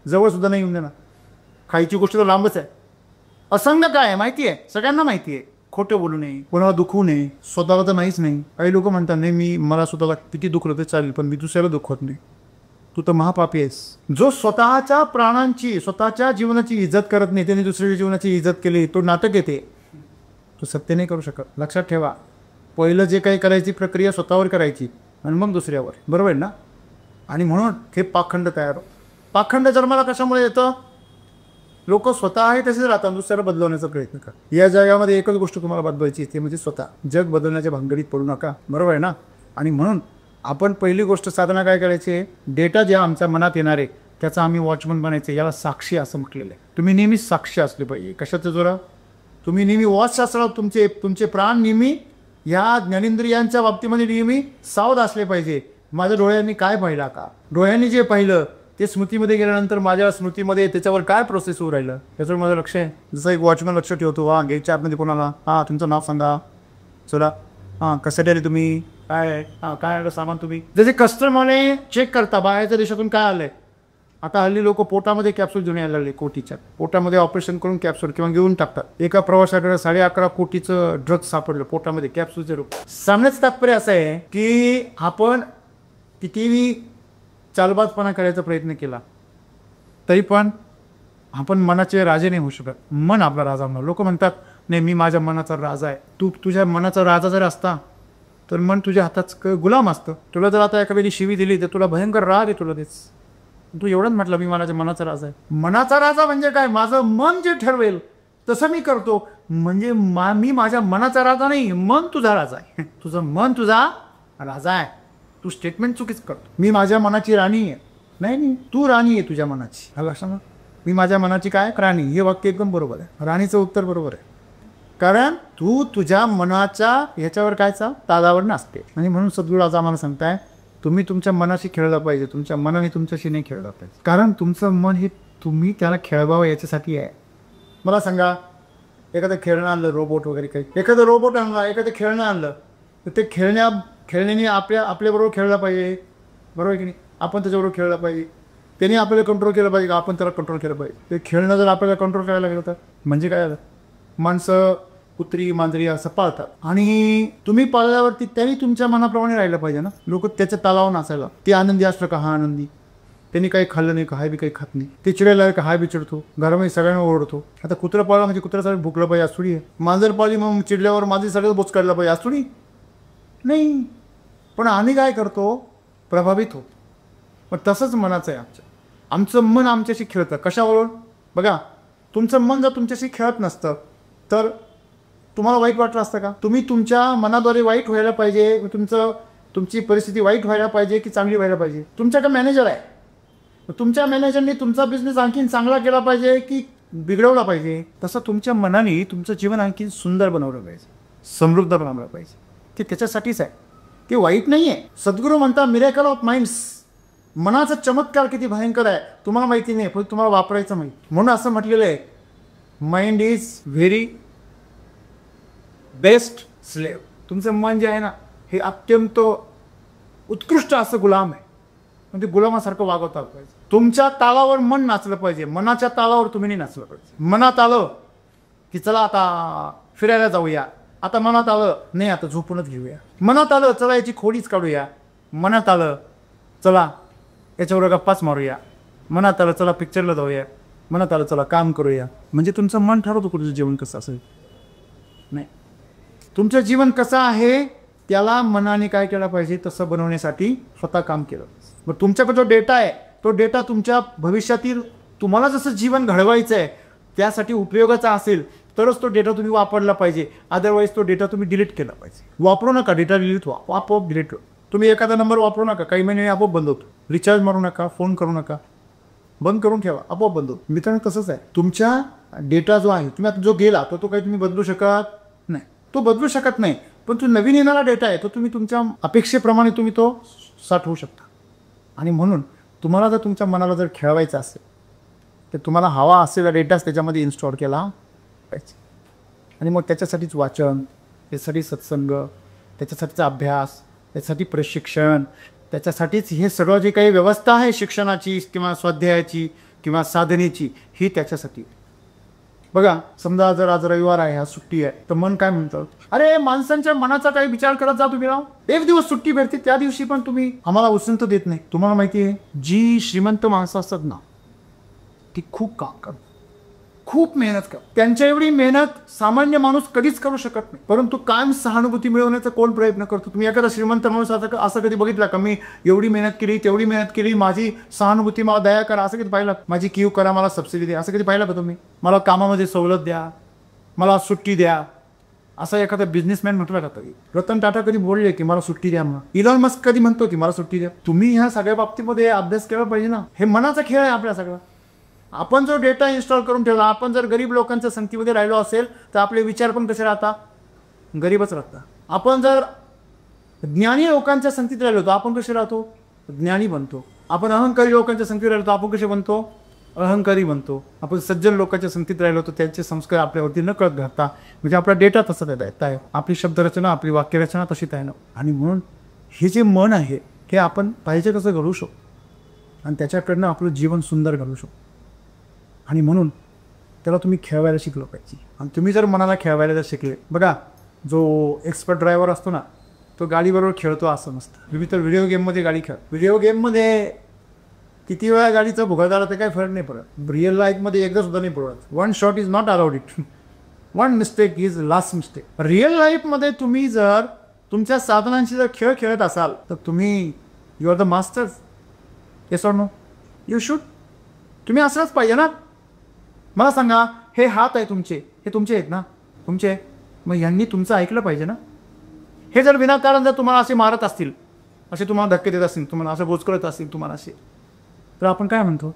जवळसुद्धा नाही येऊन देणार, खायची गोष्ट तर लांबच आहे. असंग काय आहे माहिती आहे, सगळ्यांना माहिती आहे. खोटं बोलू नये, कोणाला दुखवू नये, स्वतःला तर नाहीच नाही. काही लोक म्हणतात नाही मला स्वतःला किती दुखलं ते चालेल पण मी दुसऱ्याला दुखवत नाही, तू तर महापापी आहेस. जो स्वतःच्या प्राणांची स्वतःच्या जीवनाची इज्जत करत नाही, त्याने दुसऱ्याच्या जीवनाची इज्जत केली, तो नाटक येते, तो सत्य नाही करू शकत. लक्षात ठेवा, पहिलं जे काही करायची प्रक्रिया स्वतःवर करायची आणि मग दुसऱ्यावर, बरोबर आहे ना. आणि म्हणून हे पाखंड तयार हो. पाखंड जन्माला कशामुळे येतं, लोक स्वतः आहे तसेच राहतात, दुसऱ्याला बदलवण्याचा प्रयत्न करा. या जगामध्ये एकच गोष्ट तुम्हाला बदलवायची ते म्हणजे स्वतः. जग बदलण्याच्या भानगडीत पडू नका, बरोबर आहे ना. आणि म्हणून आपण पहिली गोष्ट साधना काय करायची, डेटा जे आमच्या मनात येणार आहे त्याचा आम्ही वॉचमन बनायचे. याला साक्षी असं म्हटलेलं आहे. तुम्ही नेहमी साक्षी असले पाहिजे. कशाचं जोरा, तुम्ही नेहमी वॉच असला, तुमचे प्राण नेहमी या ज्ञानेंद्रियांच्या बाबतीमध्ये नेहमी सावध असले पाहिजे. माझ्या डोळ्यांनी काय पाहिलं का, डोळ्यांनी जे पाहिलं ते स्मृतीमध्ये गेल्यानंतर माझ्या स्मृतीमध्ये त्याच्यावर काय प्रोसेस होऊ राहिलं त्याच्यावर माझं लक्ष आहे. जसं एक वॉचमन लक्ष ठेवतो, हा गेटच्या आतमध्ये कोणाला, हां तुमचं नाव सांगा, चला हां कशासाठी आले तुम्ही, काय हां काय आलं सामान तुम्ही. जसे कस्टमरने चेक करता बाहेरच्या देशातून काय आलंय. आता हल्ली लोक पोटामध्ये कॅप्सूल घेऊन यायला लागले, कोटीच्या पोटामध्ये ऑपरेशन करून कॅप्सूल किंवा घेऊन टाकतात. एका प्रवाशाकडे 11.5 कोटीचं ड्रग्ज सापडलं पोटामध्ये, कॅप्सूलचे रूप. सांगण्याचं तात्पर्य असं आहे की आपण कितीही चालबाजपणा करायचा प्रयत्न केला तरी पण आपण मनाचे राजे नाही होऊ शकत. मन आपला राजा म्हणून लोक म्हणतात नाही मी माझ्या मनाचा राजा आहे. तू तुझ्या मनाचा राजा जर असता तर मन तुझ्या हातात गुलाम असतं. तुला जर आता एखादी शिवी दिली तर तुला भयंकर राग आहे, तुला तेच तू एवढंच म्हटलं मी माझ्या मनाचा राजा आहे. मनाचा राजा म्हणजे काय, माझं मन जे ठरवेल तसं मी करतो. म्हणजे मी माझ्या मनाचा राजा नाही, मन तुझा राजा आहे. तुझं मन तुझा राजा आहे. तू स्टेटमेंट चुकीच करतो. मी माझ्या मनाची राणी आहे, नाही तू राणी आहे तुझ्या मनाची. हा लक्षात, मी माझ्या मनाची काय राणी, हे वाक्य एकदम बरोबर आहे. राणीचं उत्तर बरोबर आहे, कारण तू तुझ्या मनाच्या ह्याच्यावर कायचा तालावर नसते. आणि म्हणून सद्गुरू आज आम्हाला सांगताय तुम्ही तुमच्या मनाशी खेळलं पाहिजे, तुमच्या मनाने तुमच्याशी नाही खेळलं पाहिजे. कारण तुमचं मन हे तुम्ही त्याला खेळवावं याच्यासाठी आहे. मला सांगा, एखादं खेळणं आणलं, रोबोट वगैरे काही, एखादं रोबोट आणलं, एखादं खेळणं आणलं तर ते खेळण्याने आपल्याबरोबर खेळला पाहिजे, बरोबर की नाही. आपण त्याच्याबरोबर खेळला पाहिजे, त्याने आपल्याला कंट्रोल केलं पाहिजे का आपण त्याला कंट्रोल केलं पाहिजे. ते खेळणं जर आपल्याला कंट्रोल करायला गेलं तर म्हणजे काय झालं, माणसं कुत्री मांजरी असं पाळतात आणि तुम्ही पाळल्यावरती त्यांनी तुमच्या मनाप्रमाणे राहिलं पाहिजे ना. लोक त्याच्या तालावर नाचायला, ते आनंदी असलं का हा आनंदी, त्यांनी काही खाल्लं नाही का हा बी काही खात नाही, ते चिडायला का हा बी चिडतो, घरामध्ये सगळ्यांना ओरडतो. आता कुत्रं पाळलं म्हणजे कुत्र्यासाठी भुकलं पाहिजे असुडी आहे. मांजर पाळली मग चिडल्यावर माझी सगळं बोच काढला पाहिजे असुडी नाही. पण आम्ही काय करतो, प्रभावित होतो. पण तसंच मनाचं आहे आमचं मन आमच्याशी खेळतं. कशावरून बघा, तुमचं मन जर तुमच्याशी खेळत नसतं तर तुम्हाला वाईट वाटलं असतं का. तुम्ही तुमच्या मनाद्वारे वाईट व्हायला पाहिजे, तुमची परिस्थिती वाईट व्हायला पाहिजे की चांगली व्हायला पाहिजे. तुमच्याकडे मॅनेजर आहे, तुमच्या मॅनेजरने तुमचा बिझनेस आणखीन चांगला केला पाहिजे की बिघडवला पाहिजे. तसं तुमच्या मनाने तुमचं जीवन आणखीन सुंदर बनवलं पाहिजे, समृद्ध बनवलं पाहिजे. की त्याच्यासाठीच आहे, ते वाईट नाही आहे. सद्गुरू म्हणता मिरेकल ऑफ माइंड्स, मनाचा चमत्कार किती भयंकर आहे तुम्हाला माहिती नाही, पण तुम्हाला वापरायचं माहिती. म्हणून असं म्हटलेलं आहे, mind is very best slave. तुमचं मन जे आहे ना हे अत्यंत उत्कृष्ट असं गुलाम आहे, म्हणजे गुलामासारखं वागवता पाहिजे. तुमच्या तालावर मन नाचलं पाहिजे, मनाच्या तालावर तुम्ही नाही नाचलं पाहिजे. मनात आलं की चला आता फिरायला जाऊया, आता मनात आलं नाही आता झोपूनच घेऊया, मनात आलं चला याची खोडीच काढूया, मनात आलं चला याच्यावर गप्पाच मारूया, मनात आलं चला पिक्चरला जाऊया, मनात आलं चला काम करूया. म्हणजे तुमचं मन ठरवतो कुठचं जेवण कसं असेल. नाही, तुमचं जीवन कसं आहे त्याला मनाने काय केलं पाहिजे तसं बनवण्यासाठी स्वतः काम केलं. मग तुमच्याकडे जो डेटा आहे तो डेटा तुमच्या भविष्यातील तुम्हाला जसं जीवन घडवायचं आहे त्यासाठी उपयोगाचा असेल तरच तो डेटा तुम्ही वापरला पाहिजे. अदरवाईज तो डेटा तुम्ही डिलीट केला पाहिजे. वापरू नका डेटा डिलीट व्हा, आपोआप डिलीट व्हा. तुम्ही एखादा नंबर वापरू नका, काही महिने आपोआप बंद होतो. रिचार्ज मारू नका, फोन करू नका, बंद करून ठेवा, आपोआप बंद होतो. मित्रांनो तसंच आहे. तुमच्या डेटा जो आहे तुम्ही आता जो गेला तो काही तुम्ही बदलू शकत नाही, तो बदलू शकत नाही. पण तो नवीन येणारा डेटा आहे तो तुम्ही तुमच्या अपेक्षेप्रमाणे तुम्ही तो साठवू शकता. आणि म्हणून तुम्हाला जर तुमच्या मनाला जर खेळवायचं असेल तर तुम्हाला हवा असलेला डेटाच त्याच्यामध्ये इन्स्टॉल केला पाहिजे. आणि मग त्याच्यासाठीच वाचन, त्याच्यासाठी सत्संग, त्याच्यासाठीचा अभ्यास, त्याच्यासाठी प्रशिक्षण, त्याच्यासाठीच हे सगळं जे काही व्यवस्था आहे शिक्षणाची किंवा स्वाध्यायाची किंवा साधनेची ही त्याच्यासाठी. बघा समजा जर आज रविवार आहे, आज सुट्टी आहे, तर मन काय म्हणतं, अरे माणसांच्या मनाचा काही विचार करत जा तुम्ही राव. एक दिवस सुट्टी भेटते त्या दिवशी पण तुम्ही आम्हाला उसंत देत नाही. तुम्हाला माहिती आहे जी श्रीमंत माणसं असतात ना ती खूप काम करतात, खूप मेहनत करतात. त्यांच्या एवढी मेहनत सामान्य माणूस कधीच करू शकत नाही. परंतु कायम सहानुभूती मिळवण्याचा कोण प्रयत्न करतो. तुम्ही एखादा श्रीमंत माणूस असं कधी बघितला का मी एवढी मेहनत केली, तेवढी मेहनत केली, माझी सहानुभूती मला दया करा असं कधी पाहिलं? माझी कीव करा, मला सबसिडी द्या असं कधी पाहिलं का तुम्ही? मला कामामध्ये सवलत द्या, मला सुट्टी द्या असं एखादा बिझनेसमॅन म्हटलं का तरी? रतन टाटा कधी बोलले की मला सुट्टी द्या म्हणून? इलॉन मस्क कधी म्हणतो की मला सुट्टी द्या? तुम्ही ह्या सगळ्या बाबतीमध्ये अभ्यास केला पाहिजे ना. हे मनाचा खेळ आहे आपल्या सगळा. आपण जो डेटा इन्स्टॉल करून ठेवला, आपण जर गरीब लोकांच्या संगतीमध्ये राहिलो असेल तर आपले विचार पण कसे राहता? गरीबच राहता. आपण जर ज्ञानी लोकांच्या संगतीत राहिलो तर आपण कसे राहतो? ज्ञानी बनतो. आपण अहंकारी लोकांच्या संगतीत राहिलो तर आपण कसे बनतो? अहंकारी बनतो. आपण सज्जन लोकांच्या संगतीत राहिलो तर त्यांचे संस्कार आपल्यावरती न कळत घालता. म्हणजे आपला डेटा तसा देत आहे. आपली शब्दरचना, आपली वाक्यरचना तशीच आहे ना. आणि म्हणून हे जे मन आहे हे आपण पाहिजे तसं घडवू शकतो आणि त्याच्याकडनं आपलं जीवन सुंदर घडवू शकतो. आणि म्हणून त्याला तुम्ही खेळवायला शिकलं पाहिजे. आणि तुम्ही जर मनाला खेळवायला जर शिकले, बघा जो एक्सपर्ट ड्रायव्हर असतो ना तो गाडीबरोबर खेळतो असं नसतं. तुम्ही तर व्हिडिओ गेममध्ये गाडी खेळ, व्हिडिओ गेममध्ये किती वेळा गाडीचा भुगा झाला तर काही फरक नाही पडत. रिअल लाईफमध्ये एकदा सुद्धा नाही पडत. One shot is not allowed it, one mistake is last mistake. Real लाईफमध्ये तुम्ही जर तुमच्या साधनांशी जर खेळ खेळत असाल तर तुम्ही you are the masters. Yes or no? You should. तुम्ही असलंच पाहिजे ना. मला सांगा, हे हात आहे तुमचे, हे तुमचे आहेत ना, तुमचे. मग यांनी तुमचं ऐकलं पाहिजे ना. हे जर विनाकारण जर तुम्हाला असे मारत असतील, असे तुम्हाला धक्के देत असतील, तुम्हाला असं बोच करत असतील तुम्हाला असे, तर आपण काय म्हणतो?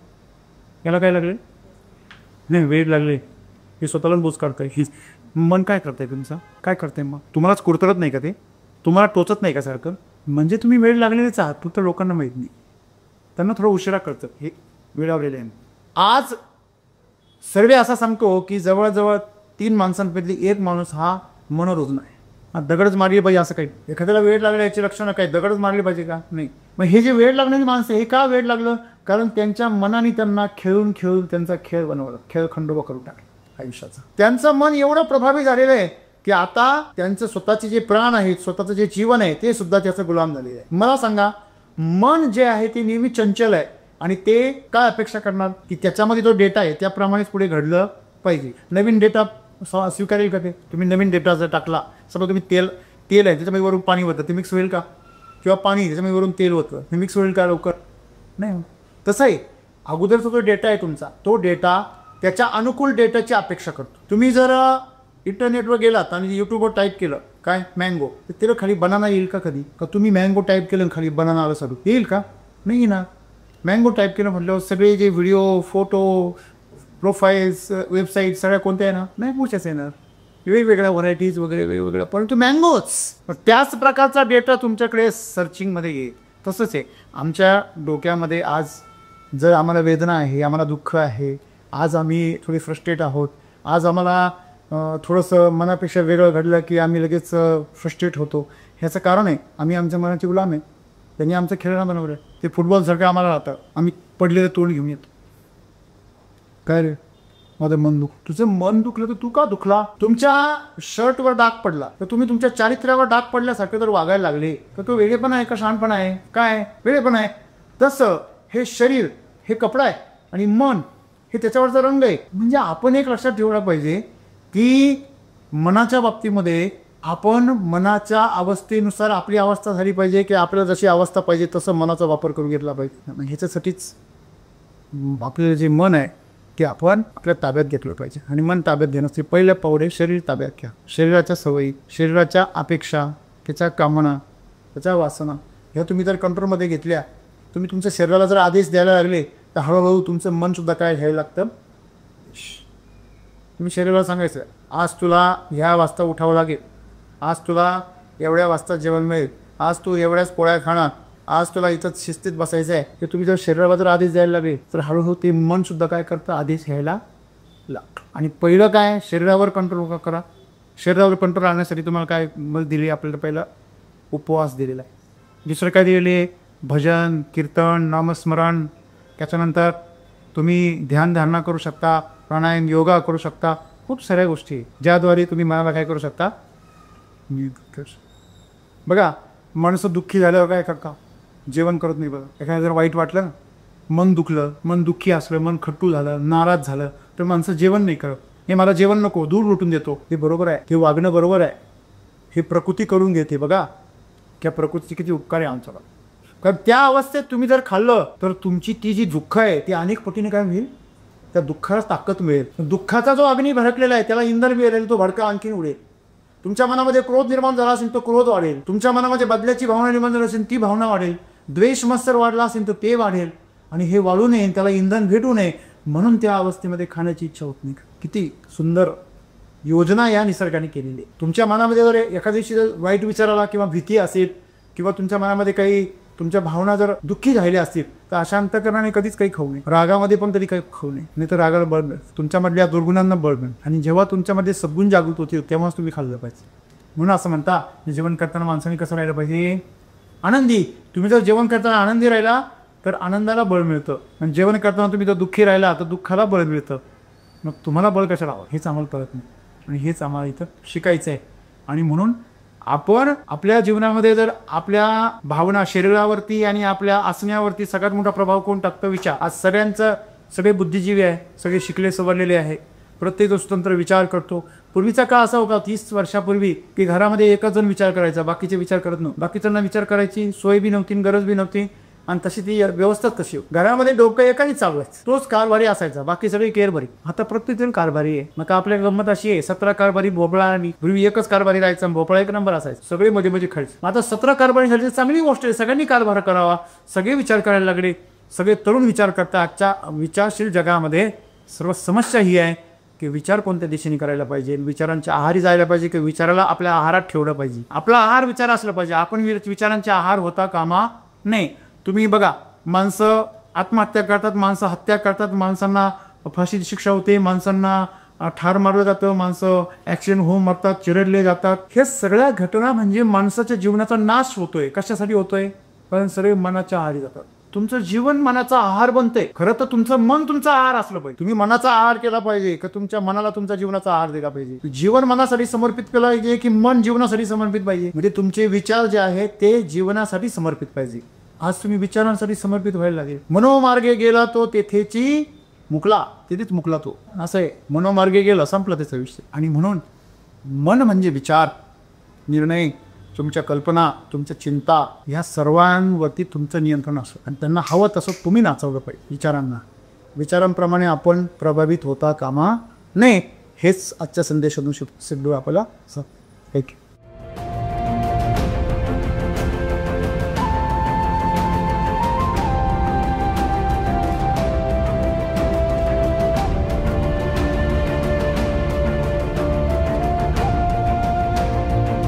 याला काय लागले? नाही वेळ लागले, हे स्वतःलाच बोच काढतंय. ही मन काय करतंय तुमचं? काय करतंय मग? तुम्हालाच कुरतरत नाही का ते? तुम्हाला टोचत नाही का सारखं? म्हणजे तुम्ही वेळ लागलेलेच आहात, फक्त लोकांना माहीत नाही. त्यांना थोडं उशिरा कळतं हे वेळावलेले आहे. आज सर्वे असा सांगतो की जवळजवळ 3 माणसांपैकी 1 माणूस हा मनोरुग्ण आहे. हा दगडच मारली पाहिजे असं काही? एखाद्याला वेळ लागला याची लक्षणं काय? दगडच मारली पाहिजे का? नाही. मग हे जे वेळ लागणारी माणसं हे का वेळ लागलं? कारण त्यांच्या मनाने त्यांना खेळून खेळून त्यांचा खेळ बनवला, खेळ खंडोबा करून टाकला आयुष्याचा. त्यांचं मन एवढं प्रभावी झालेलं आहे की आता त्यांचं स्वतःचे जे प्राण आहेत, स्वतःचं जे जीवन आहे ते सुद्धा त्याचं गुलाम झालेलं आहे. मला सांगा, मन जे आहे ते नेहमी चंचल आहे आणि ते काय अपेक्षा करणार की त्याच्यामध्ये जो डेटा आहे त्याप्रमाणेच पुढे घडलं पाहिजे. नवीन डेटा स्वीकारेल का ते? तुम्ही नवीन डेटा जर टाकला, समजा तुम्ही तेल आहे त्याच्यामध्ये वरून पाणी होतं, ते मिक्स होईल का? किंवा पाणी त्याच्यामध्ये वरून तेल होतं, ते मिक्स होईल का लवकर? नाही. तसं आहे अगोदरचा जो डेटा आहे तुमचा, तो डेटा त्याच्या अनुकूल डेटाची अपेक्षा करतो. तुम्ही जर इंटरनेटवर गेलात आणि यूट्यूबवर टाईप केलं काय मँगो, तर त्याला खाली बनाना येईल का कधी? का तुम्ही मँगो टाईप केलं खाली बनाना आलं सर येईल का? नाही ना. मँगो टाईप केलं म्हटल्यावर सगळे जे व्हिडिओ, फोटो, प्रोफाईल्स, वेबसाईट सगळ्या कोणत्या आहे ना? नाही पुढच्याच येणार. वेगवेगळ्या व्हरायटीज वगैरे वेगवेगळ्या, परंतु मँगोच. त्याच प्रकारचा डेटा तुमच्याकडे सर्चिंगमध्ये येईल. तसंच आहे आमच्या डोक्यामध्ये. आज जर आम्हाला वेदना आहे, आम्हाला दुःख आहे, आज आम्ही थोडी फ्रस्ट्रेट आहोत, आज आम्हाला थोडंसं मनापेक्षा वेगळं घडलं की आम्ही लगेच फ्रस्ट्रेट होतो. ह्याचं कारण आहे आम्ही आमच्या मनाची गुलाम आहे. त्यांनी आमचं खेळणं बनवलं. ते फुटबॉलसारखं आम्हाला राहतं, आम्ही पडलेलं तोंड घेऊन येतो. काय रे माझं मन तुझं मन दुखलं तर तू का दुखला? तुमच्या शर्टवर डाग पडला तर तुम्ही तुमच्या चारित्र्यावर डाग पडल्यासारखं जर वागायला लागले तर तो वेगळेपणा आहे का शहाणपणा आहे? काय वेगळेपणा आहे? तसं हे शरीर हे कपडा आहे आणि मन हे त्याच्यावरचा रंग आहे. म्हणजे आपण एक लक्षात ठेवलं पाहिजे की मनाच्या बाबतीमध्ये आपण मनाच्या अवस्थेनुसार आपली अवस्था झाली पाहिजे की आपल्याला जशी अवस्था पाहिजे तसं मनाचा वापर करून घेतला पाहिजे. ह्याच्यासाठीच आपलं जे मन आहे की आपण आपल्या ताब्यात घेतलं पाहिजे. आणि मन ताब्यात घेण्याचे पहिलं पाऊल आहे शरीर ताब्यात घ्या. शरीराच्या सवयी, शरीराच्या अपेक्षा, त्याच्या कामना, त्याच्या वासना ह्या तुम्ही जर कंट्रोलमध्ये घेतल्या, तुम्ही तुमच्या शरीराला जर आदेश द्यायला लागले तर हळूहळू तुमचं मनसुद्धा काय घ्यायला लागतं. तुम्ही शरीराला सांगायचं आज तुला ह्या वाजता उठावं लागेल, आज तुला एवढ्या वाजता जेवण मिळेल, आज तू एवढ्याच पोळ्या खाणार, आज तुला इथं शिस्तीत बसायचं आहे. हे तुम्ही जर शरीराला जर आदेश द्यायला लागले तर हळूहळू ते मनसुद्धा काय करतं, आदेश घ्यायला लागतं. आणि पहिलं काय, शरीरावर कंट्रोल करा. शरीरावर कंट्रोल आणण्यासाठी तुम्हाला काय मग दिली, आपल्याला पहिला उपवास दिलेला आहे. दुसरं काय दिलेले आहे, भजन, कीर्तन, नामस्मरण. त्याच्यानंतर तुम्ही ध्यानधारणा करू शकता, प्राणायाम, योगा करू शकता. खूप साऱ्या गोष्टी ज्याद्वारे तुम्ही मनाला काय करू शकता. बघा माणसं दुःखी झाल्यावर काय करता, जेवण करत नाही. बघा एखाद्या जर वाईट वाटलं ना, मन दुखलं, मन दुःखी असलं, मन खट्टू झालं, नाराज झालं तर माणसं जेवण नाही करत. हे मला जेवण नको, दूर उठून देतो. हे बरोबर आहे, हे वागणं बरोबर आहे. हे प्रकृती करून घेते. बघा त्या प्रकृतीचे किती उपकार आहे आमच्याला. कारण त्या अवस्थेत तुम्ही जर खाल्लं तर तुमची ती जी दुःख आहे ती अनेक पटीने काय होईल, त्या दुःखाला ताकद मिळेल. दुःखाचा जो अग्नी भडकलेला आहे त्याला इंधन मिळेल, तो भडका आणखीन उडेल. तुमच्या मनामध्ये क्रोध निर्माण झाला असेल तर क्रोध वाढेल. तुमच्या मनामध्ये बदल्याची भावना निर्माण झाली असेल ती भावना वाढेल. द्वेष मत्सर वाढला असेल तर ते वाढेल. आणि हे वाढू नये, त्याला इंधन भेटू नये म्हणून त्या अवस्थेमध्ये खाण्याची इच्छा होत नाही. किती सुंदर योजना या निसर्गाने केलेली आहे. तुमच्या मनामध्ये जर एखाद्या दिवशी जर वाईट विचार आला किंवा भीती असेल किंवा तुमच्या मनामध्ये काही तुमच्या भावना जर दुःखी झालेल्या असतील तर अशांतकरणाने कधीच काही खाऊ नये. रागामध्ये पण कधी काही खाऊ नये, नाही तर रागाला बळ मिळेल, तुमच्यामधल्या दुर्गुणांना बळ मिळेल. आणि जेव्हा तुमच्यामध्ये सद्गुण जागृत होतील तेव्हाच तुम्ही खाल्लं पाहिजे. म्हणून असं म्हणता जेवण करताना माणसाने कसं राहिलं पाहिजे, आनंदी. तुम्ही जर जेवण करताना आनंदी राहिला तर आनंदाला बळ मिळतं. आणि जेवण करताना तुम्ही जर दुःखी राहिला तर दुःखाला बळ मिळतं. मग तुम्हाला बळ कशाला हवं हेच आम्हाला कळत नाही. आणि हेच आम्हाला इथं शिकायचं आहे. आणि म्हणून आपण आपल्या जीवनामध्ये जर आपल्या भावना, शरीरावरती आणि आपल्या असण्यावरती सगळ्यात मोठा प्रभाव कोण टाकतं, विचार. आज सगळे बुद्धिजीवी आहे, सगळे शिकले सवरलेले आहे, प्रत्येक स्वतंत्र विचार करतो. पूर्वीचा काळ असा होता 30 वर्षापूर्वी की घरामध्ये एकच जण विचार करायचा, बाकीचे विचार करत नव्हते. बाकीच्यांना विचार करायची सोय बी नव्हती, गरज बी नव्हती. आणि तशी ती व्यवस्थाच तशी घरामध्ये डोकं एकाने चालवायचं, तोच कारभारी असायचा, बाकी सगळी केरभारी. आता प्रत्येक जण कारभारी आहे. मग आपल्या गंमत अशी आहे, 17 कारभारी भोपळा आणि पूर्वी एकच कारभारी राहायचा, भोपळा एक नंबर असायचा, सगळे मध्ये मध्ये खायचे. आता 17 कारभारी झाले, चांगली गोष्ट आहे, सगळ्यांनी कारभार करावा, सगळे विचार करायला लागले, सगळे तरुण विचार करता. आजच्या विचारशील जगामध्ये सर्व समस्या ही आहे की विचार कोणत्या दिशेने करायला पाहिजे, विचारांच्या आहारी जायला पाहिजे की विचाराला आपल्या आहारात ठेवलं पाहिजे. आपला आहार विचार असला पाहिजे, आपण विचारांच्या आहार होता कामा नये. तुम्ही बघा माणसं आत्महत्या करतात, माणसं हत्या करतात, माणसांना फाशीची शिक्षा होते, माणसांना ठार मारलं जातं, माणसं ॲक्सिडेंट होऊन मरतात, चिरडले जातात. हे सगळ्या घटना म्हणजे माणसाच्या जीवनाचा नाश होतोय. कशासाठी होतोय, कारण सगळे मनाच्या आहारी जातात. तुमचं जीवन मनाचा आहार बनतंय. खरं तर तुमचं मन तुमचा आहार असलं पाहिजे. तुम्ही मनाचा आहार केला पाहिजे का तुमच्या मनाला तुमच्या जीवनाचा आहार दिला पाहिजे. जीवन मनासाठी समर्पित केलं पाहिजे की मन जीवनासाठी समर्पित पाहिजे. म्हणजे तुमचे विचार जे आहेत ते जीवनासाठी समर्पित पाहिजे. आज तुम्ही विचारांसाठी समर्पित व्हायला लागेल. मनोमार्गे गेला तो तेथेची मुकला, तिथेच मुकला तो, असं आहे. मनोमार्गे गेला, संपला त्याचा विषय. आणि म्हणून मन म्हणजे विचार, निर्णय, तुमच्या कल्पना, तुमच्या चिंता, ह्या सर्वांवरती तुमचं नियंत्रण असतं. आणि त्यांना हवं तसं तुम्ही नाचवलं पाहिजे. विचारांना, विचारांप्रमाणे आपण प्रभावित होता कामा नये. हेच आजच्या संदेशातून शिकलो आपल्याला. थँक्यू.